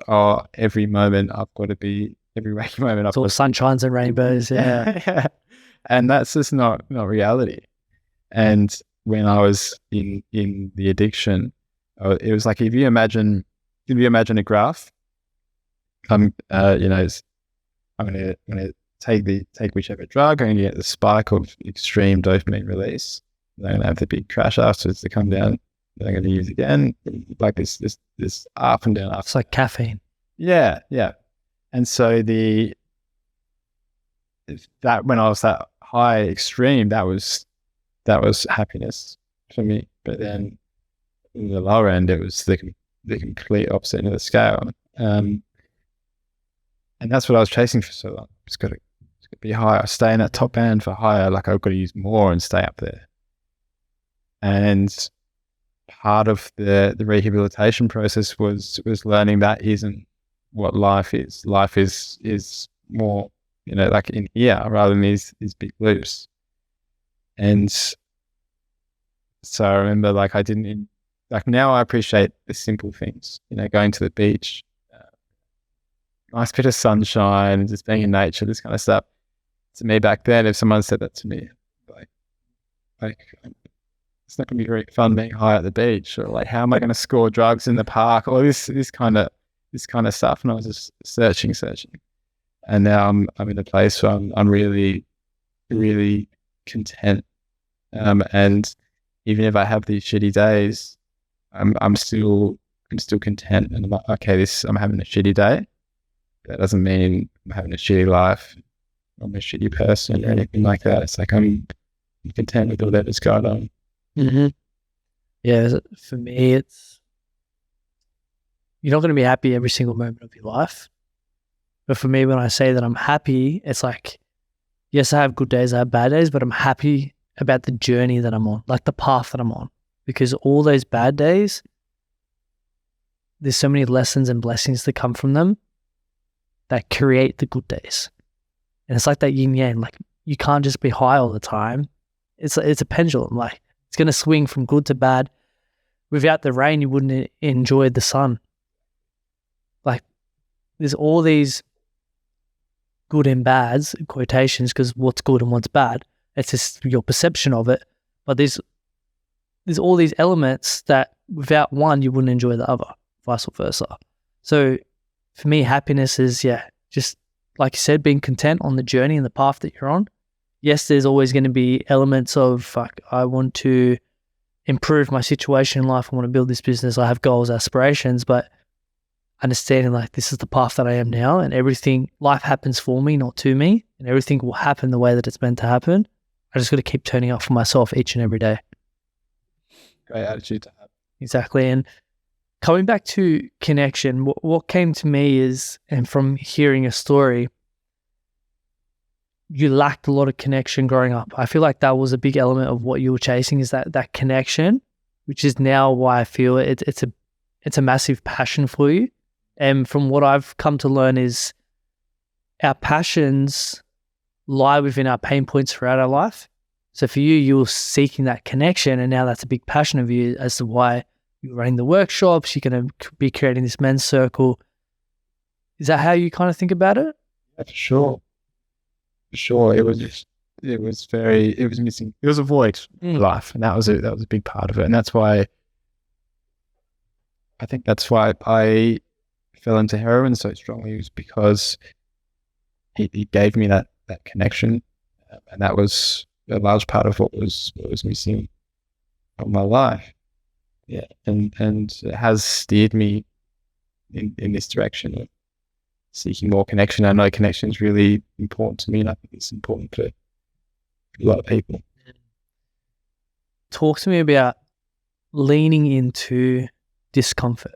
every moment I've got to be, every waking moment It's all sunshines and rainbows. Yeah. And that's just not reality. And when I was in the addiction, it was like, if you imagine a graph, I'm going to take whichever drug, I'm going to get the spike of extreme dopamine release. Then I'm going to have the big crash afterwards to come down. Then I'm going to use again, like this up and down. It's like caffeine. Yeah. And so that when I was that high extreme, that was happiness for me. But then in the lower end, it was the complete opposite end of the scale. And that's what I was chasing for so long. It's got to be higher. Stay in that top band for higher. Like, I've got to use more and stay up there. And part of the rehabilitation process was learning that isn't what life is. Life is more, like in here rather than these big loops. And so I remember, like, now I appreciate the simple things, going to the beach, nice bit of sunshine, and just being in nature, this kind of stuff. To me back then, if someone said that to me, like it's not going to be very fun being high at the beach, or like, how am I going to score drugs in the park, or this kind of stuff. And I was just searching, and now I'm in a place where I'm really, really content. And even if I have these shitty days, I'm still content. And I'm like, okay, I'm having a shitty day. That doesn't mean I'm having a shitty life. I'm a shitty person or anything like that. It's like, I'm content with all that that's going on. Mm-hmm. Yeah, for me, it's, you're not going to be happy every single moment of your life. But for me, when I say that I'm happy, it's like, yes, I have good days, I have bad days, but I'm happy about the journey that I'm on, like the path that I'm on. Because all those bad days, there's so many lessons and blessings that come from them that create the good days. And it's like that yin yang, like, you can't just be high all the time. It's a pendulum, like, it's going to swing from good to bad. Without the rain, you wouldn't enjoy the sun. Like, there's all these good and bads, quotations, because what's good and what's bad, it's just your perception of it. But there's all these elements that without one, you wouldn't enjoy the other, vice versa. So for me, happiness is, just like you said, being content on the journey and the path that you're on. Yes, there's always going to be elements of, like, I want to improve my situation in life. I want to build this business. I have goals, aspirations, but understanding, like, this is the path that I am now, and life happens for me, not to me, and everything will happen the way that it's meant to happen. I just got to keep turning up for myself each and every day. Great attitude to have. Exactly. And coming back to connection, what came to me is, and from hearing a story, you lacked a lot of connection growing up. I feel like that was a big element of what you were chasing, is that connection, which is now why I feel it's a massive passion for you. And from what I've come to learn is our passions lie within our pain points throughout our life. So for you were seeking that connection, and now that's a big passion of you as to why you're running the workshops, you're going to be creating this men's circle. Is that how you kind of think about it? Yeah, for sure. It was missing. It was a void in life, and that was a big part of it. And that's why I fell into heroin so strongly, was because it gave me that connection, and that was a large part of what was missing from my life. Yeah, and it has steered me in this direction of seeking more connection. I know connection is really important to me, and I think it's important for a lot of people. Talk to me about leaning into discomfort,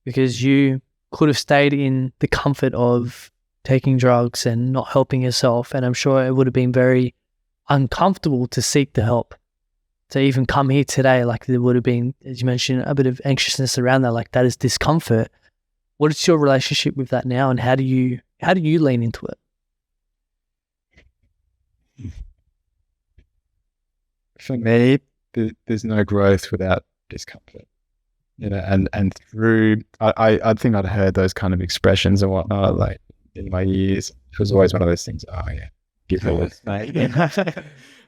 because you could have stayed in the comfort of taking drugs and not helping yourself, and I'm sure it would have been very uncomfortable to seek the help. To even come here today, like there would have been, as you mentioned, a bit of anxiousness around that, like that is discomfort. What is your relationship with that now, and how do you lean into it? For me, there's no growth without discomfort, and through, I think I'd heard those kind of expressions and whatnot, like in my years. It was always one of those things, oh yeah, give her this, mate.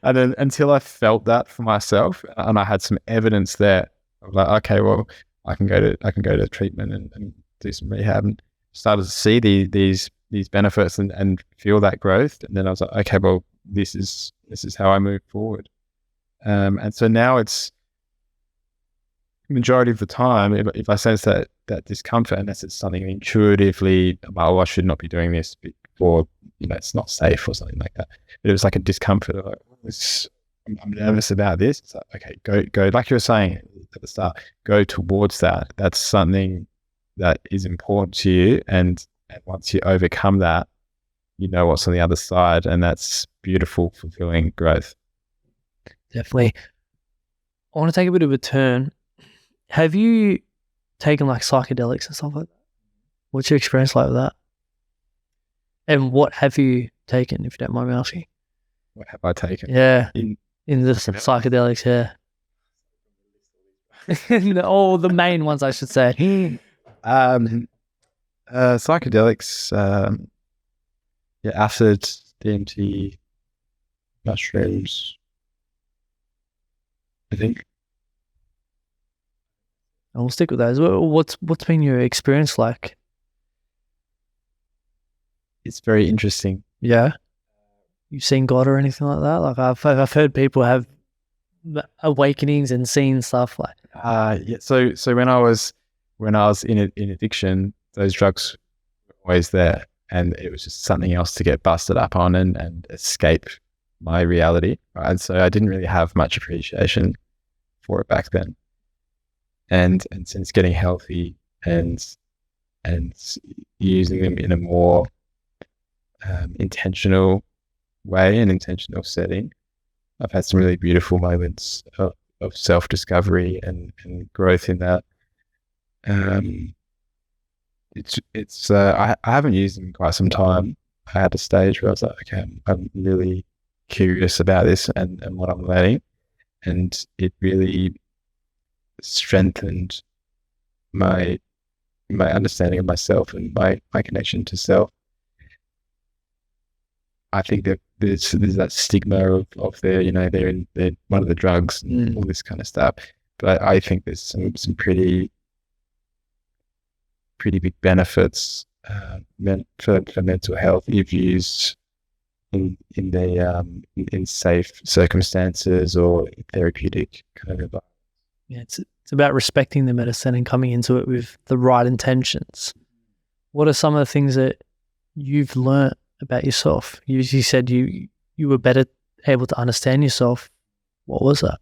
And then until I felt that for myself and I had some evidence there, I was like, okay, well, I can go to treatment and do some rehab, and started to see these benefits and feel that growth. And then I was like, okay, well, this is how I move forward. And so now it's majority of the time, if I sense that discomfort, unless it's something intuitively, oh, I should not be doing this, or it's not safe or something like that. But it was like a discomfort of like, I'm nervous about this. It's like, okay, go like you were saying at the start, go towards that. That's something that is important to you, and once you overcome that, you know what's on the other side, and that's beautiful, fulfilling growth. Definitely. I want to take a bit of a turn. Have you taken like psychedelics and stuff like that? What's your experience like with that? And what have you taken, if you don't mind me asking? What have I taken? Yeah, in the psychedelics, yeah. Oh, the main ones, I should say. Psychedelics, acid, DMT, mushrooms, I think. And we'll stick with those. What's been your experience like? It's very interesting. Yeah. You've seen God or anything like that? Like I've heard people have awakenings and seen stuff like. Yeah. So when I was in addiction, those drugs were always there, and it was just something else to get busted up on and escape my reality. Right? And so I didn't really have much appreciation for it back then. And since getting healthy and using them in a more intentional way and intentional setting, I've had some really beautiful moments of self-discovery and growth in that. I haven't used them in quite some time. I had a stage where I was like, okay, I'm really curious about this and what I'm learning, and it really strengthened my understanding of myself and my connection to self. I think that there's that stigma of they're one of the drugs and all this kind of stuff, but I think there's some pretty big benefits for mental health if used in safe circumstances or therapeutic kind of environment. Yeah, it's about respecting the medicine and coming into it with the right intentions. What are some of the things that you've learnt about yourself? You said you were better able to understand yourself. What was that?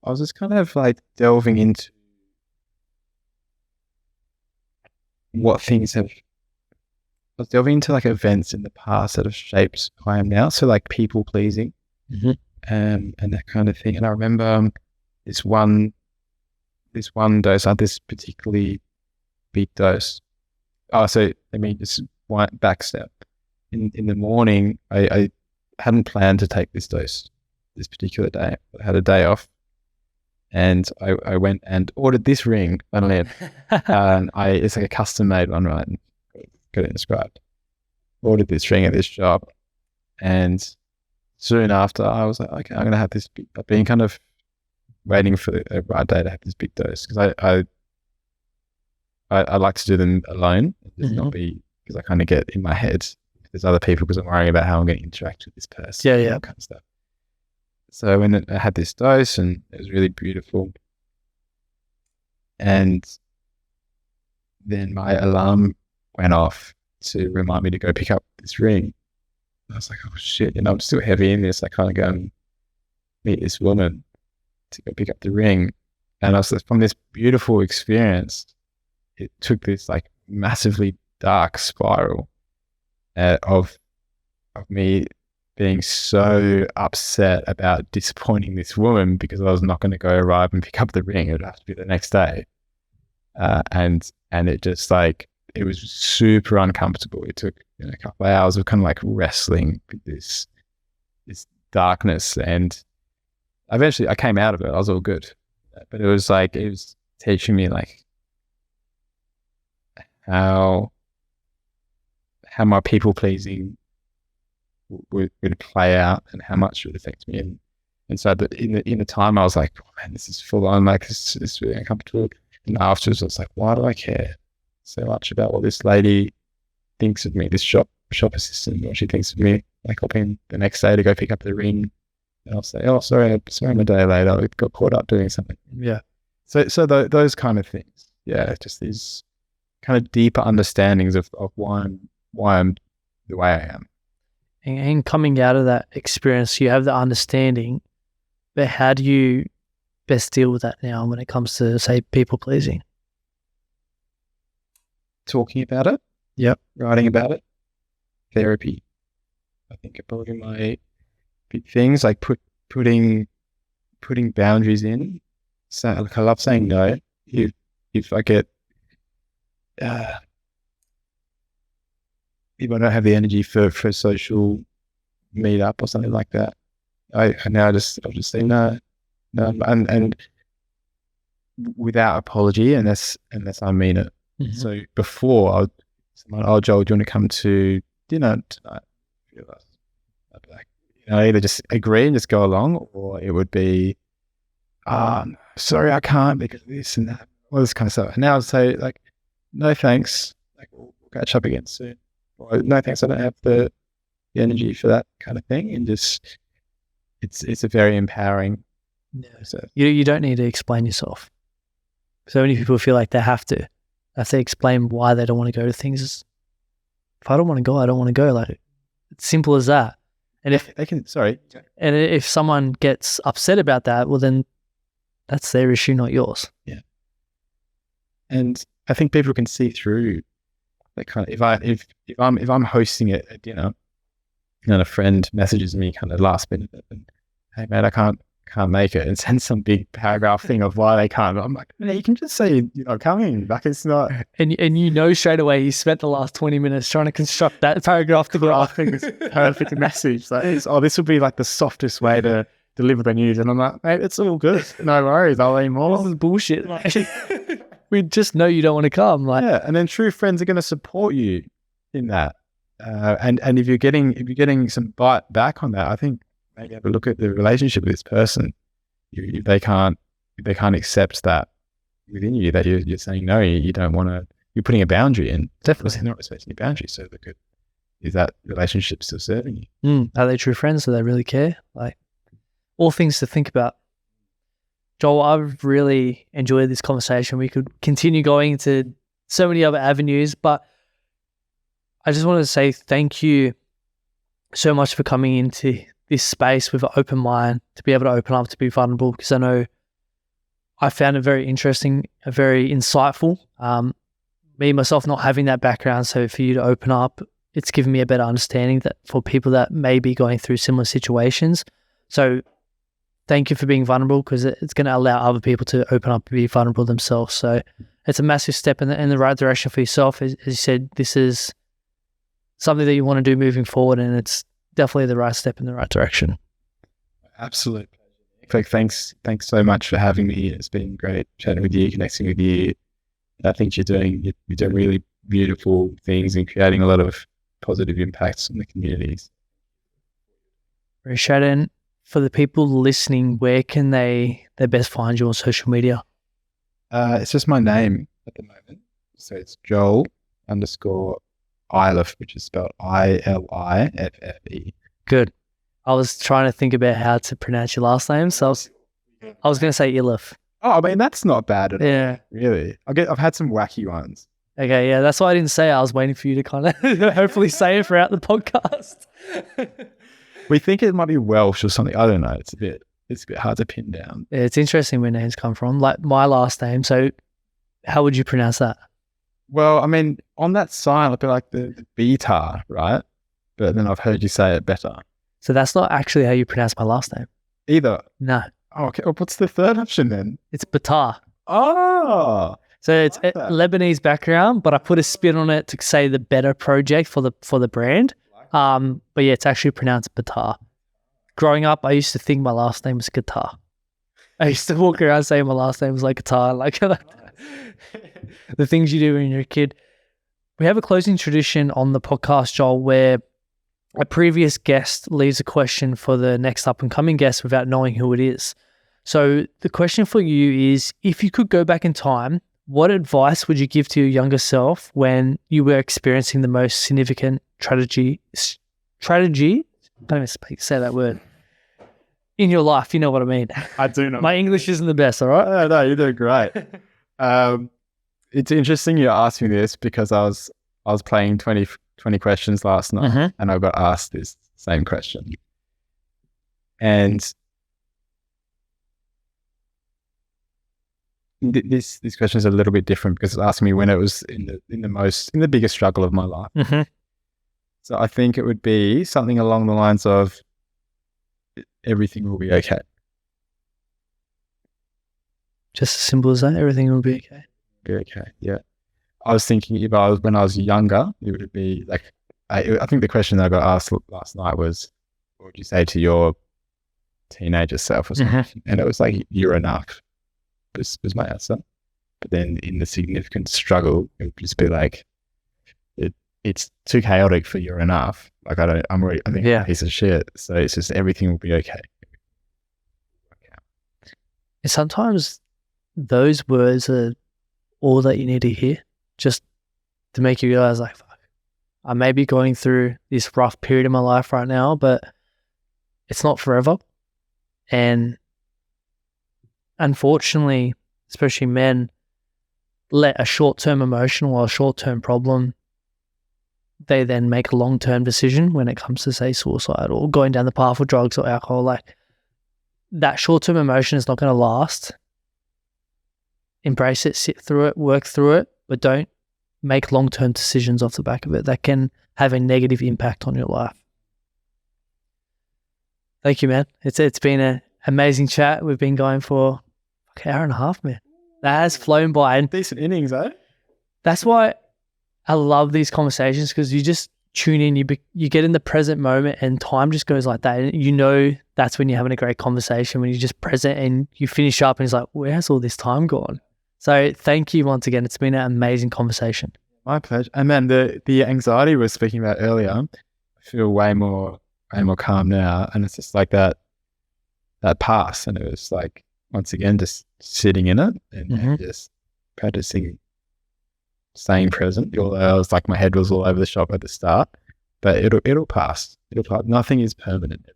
I was just kind of like delving into what things I was delving into like events in the past that have shaped who I am now. So like people pleasing, and that kind of thing. And I remember this one dose, I had this particularly big dose. Oh, so let me just back step. In the morning, I hadn't planned to take this dose this particular day. I had a day off. And I went and ordered this ring, and it's like a custom made one, right? And got it inscribed. Ordered this ring at this shop, and soon after I was like, okay, I'm gonna have this. I've been kind of waiting for the right day to have this big dose, because I like to do them alone, just not be, because I kind of get in my head there's other people because I'm worrying about how I'm going to interact with this person. Yeah, that kind of stuff. So when I had this dose, and it was really beautiful, and then my alarm went off to remind me to go pick up this ring. I was like, oh shit, I'm still heavy in this. I can't go and meet this woman to go pick up the ring. And I was from this beautiful experience, it took this like massively dark spiral of me being so upset about disappointing this woman because I was not going to go arrive and pick up the ring. It would have to be the next day. And it just like, it was super uncomfortable. It took a couple of hours of kind of like wrestling with this darkness. And eventually I came out of it. I was all good. But it was teaching me like how my people pleasing would play out and how much it would affect me. And so in the time I was like, oh man, this is full on, like this is really uncomfortable. And afterwards I was like, why do I care so much about what this lady thinks of me, this shop assistant, what she thinks of me? Like I'll be the next day to go pick up the ring and I'll say, oh, sorry, I'm a day late. I got caught up doing something. Yeah. So those kind of things. Yeah. Just these kind of deeper understandings of why I'm the way I am. And coming out of that experience, you have the understanding, but how do you best deal with that now when it comes to, say, people pleasing? Talking about it. Yep. Writing about it. Therapy. I think are probably my big things, like putting boundaries in. So like, I love saying no. If I get if I don't have the energy for a social meetup or something like that, I'll just say no, and without apology, unless I mean it. Mm-hmm. So before, oh Joel, do you want to come to dinner tonight? I'd be like, either just agree and just go along, or it would be, sorry, I can't because of this and that, all this kind of stuff. And now I'd say like, no thanks, like we'll catch up again soon. Or no thanks, I don't have the energy for that kind of thing. And just, it's a very empowering. Yeah. So you don't need to explain yourself. So many people feel like they have to explain why they don't want to go to things. If I don't want to go, I don't want to go. Like, it's simple as that. And if they can, sorry. And if someone gets upset about that, well then that's their issue, not yours. Yeah. And I think people can see through that kind of, if I'm hosting a dinner and a friend messages me kind of last minute and, hey man, I can't make it, and send some big paragraph thing of why they can't. I'm like, man, you can just say you're not coming. Like it's not. And straight away he spent the last 20 minutes trying to construct that paragraph to crafting this perfect message. Like, this would be like the softest way to deliver the news. And I'm like, mate, it's all good. No worries. I'll leave more. This is bullshit. We just know you don't want to come. Like, yeah, and then true friends are going to support you in that. And if you're getting some bite back on that, I think maybe have a look at the relationship with this person. If they can't accept that within you, that you're saying no, you don't want to. You're putting a boundary in. Definitely, they're not respecting your boundaries. So is that relationship still serving you? Are they true friends? Do they really care? Like, all things to think about. Joel, I've really enjoyed this conversation. We could continue going into so many other avenues, but I just wanted to say thank you so much for coming into this space with an open mind, to be able to open up, to be vulnerable, because I know I found it very interesting, very insightful. Me, myself, not having that background, so for you to open up, it's given me a better understanding that for people that may be going through similar situations. So thank you for being vulnerable, because it's going to allow other people to open up and be vulnerable themselves. So it's a massive step in the right direction for yourself. As you said, this is something that you want to do moving forward, and it's definitely the right step in the right direction. Absolutely. Thanks so much for having me. It's been great chatting with you, connecting with you. I think you're doing really beautiful things and creating a lot of positive impacts on the communities. Appreciate it. For the people listening, where can they best find you on social media? It's just my name at the moment. So it's Joel _ Iliffe, which is spelled Iliffe. Good. I was trying to think about how to pronounce your last name, so I was going to say Iliffe. Oh, I mean, that's not bad at all. Yeah. Really. I've had some wacky ones. Okay, yeah, that's why I didn't say it. I was waiting for you to kind of hopefully say it throughout the podcast. We think it might be Welsh or something. I don't know. It's a bit hard to pin down. Yeah, it's interesting where names come from, like my last name. So how would you pronounce that? Well, I mean, on that sign, it'd be like the Betar, right? But then I've heard you say it better. So that's not actually how you pronounce my last name. Either. No. Oh, okay. Well, what's the third option then? It's Betar. Oh. So it's a Lebanese background, but I put a spin on it to say the Betar Project for the brand. But yeah, it's actually pronounced Betar. Growing up, I used to think my last name was Guitar. I used to walk around saying my last name was like guitar, like the things you do when you're a kid. We have a closing tradition on the podcast, Joel, where a previous guest leaves a question for the next up and coming guest without knowing who it is. So the question for you is, if you could go back in time, what advice would you give to your younger self when you were experiencing the most significant tragedy? Don't even say that word. In your life, you know what I mean. I do know. My English isn't the best, all right? No, you're doing great. It's interesting you asked me this because I was playing 20 questions last night and I got asked this same question. And this question is a little bit different because it's asking me when it was in the biggest struggle of my life. So I think it would be something along the lines of everything will be okay. Just as simple as that. Everything will be okay. Be okay. Yeah. I was thinking when I was younger, it would be like, I think the question that I got asked last night was, what would you say to your teenager self or something? And it was like, you're enough was my answer. But then in the significant struggle, it would just be like, it's too chaotic for you're enough. Like I think I'm a piece of shit. So it's just everything will be okay. And sometimes those words are all that you need to hear, just to make you realize, like, fuck, I may be going through this rough period in my life right now, but it's not forever. And unfortunately, especially men, let a short-term emotion or a short-term problem, they then make a long-term decision when it comes to, say, suicide or going down the path of drugs or alcohol. Like, that short-term emotion is not going to last. Embrace it, sit through it, work through it, but don't make long-term decisions off the back of it that can have a negative impact on your life. Thank you, man. It's been an amazing chat. We've been going for an hour and a half, man. That has flown by. And decent innings, eh? That's why I love these conversations, because you just tune in, you get in the present moment and time just goes like that. And you know that's when you're having a great conversation, when you're just present and you finish up and it's like, where's all this time gone? So thank you once again. It's been an amazing conversation. My pleasure. And then the anxiety we were speaking about earlier, I feel way more calm now. And it's just like that pass. And it was like, once again, just sitting in it and just practicing staying present. Although I was like, my head was all over the shop at the start, but it'll pass. It'll pass. Nothing is permanent.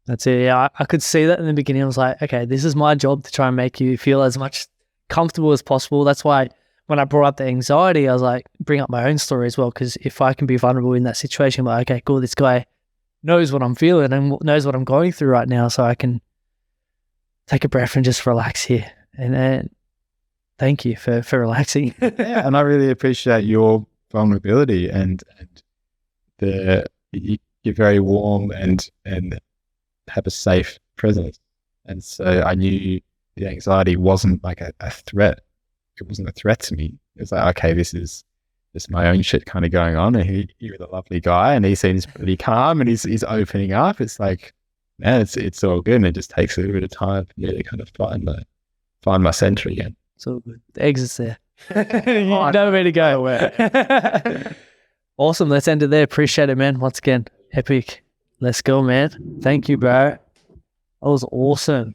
That's it. Yeah, I could see that in the beginning. I was like, okay, this is my job to try and make you feel as much comfortable as possible. That's why when I brought up the anxiety, I was like, bring up my own story as well, because if I can be vulnerable in that situation, I'm like, okay, cool, this guy knows what I'm feeling and knows what I'm going through right now, so I can take a breath and just relax here. And thank you for relaxing. Yeah, and I really appreciate your vulnerability and you're very warm and have a safe presence. And so I knew the anxiety wasn't like a threat. It wasn't a threat to me. It was like, okay, this is just my own shit kind of going on. And you're the lovely guy and he seems pretty calm and he's opening up. It's like, man, it's all good. And it just takes a little bit of time for me to kind of find my center again. So good. The exit's there. You know where to go. Awesome. Let's end it there. Appreciate it, man. Once again, epic. Let's go, man. Thank you, bro. That was awesome.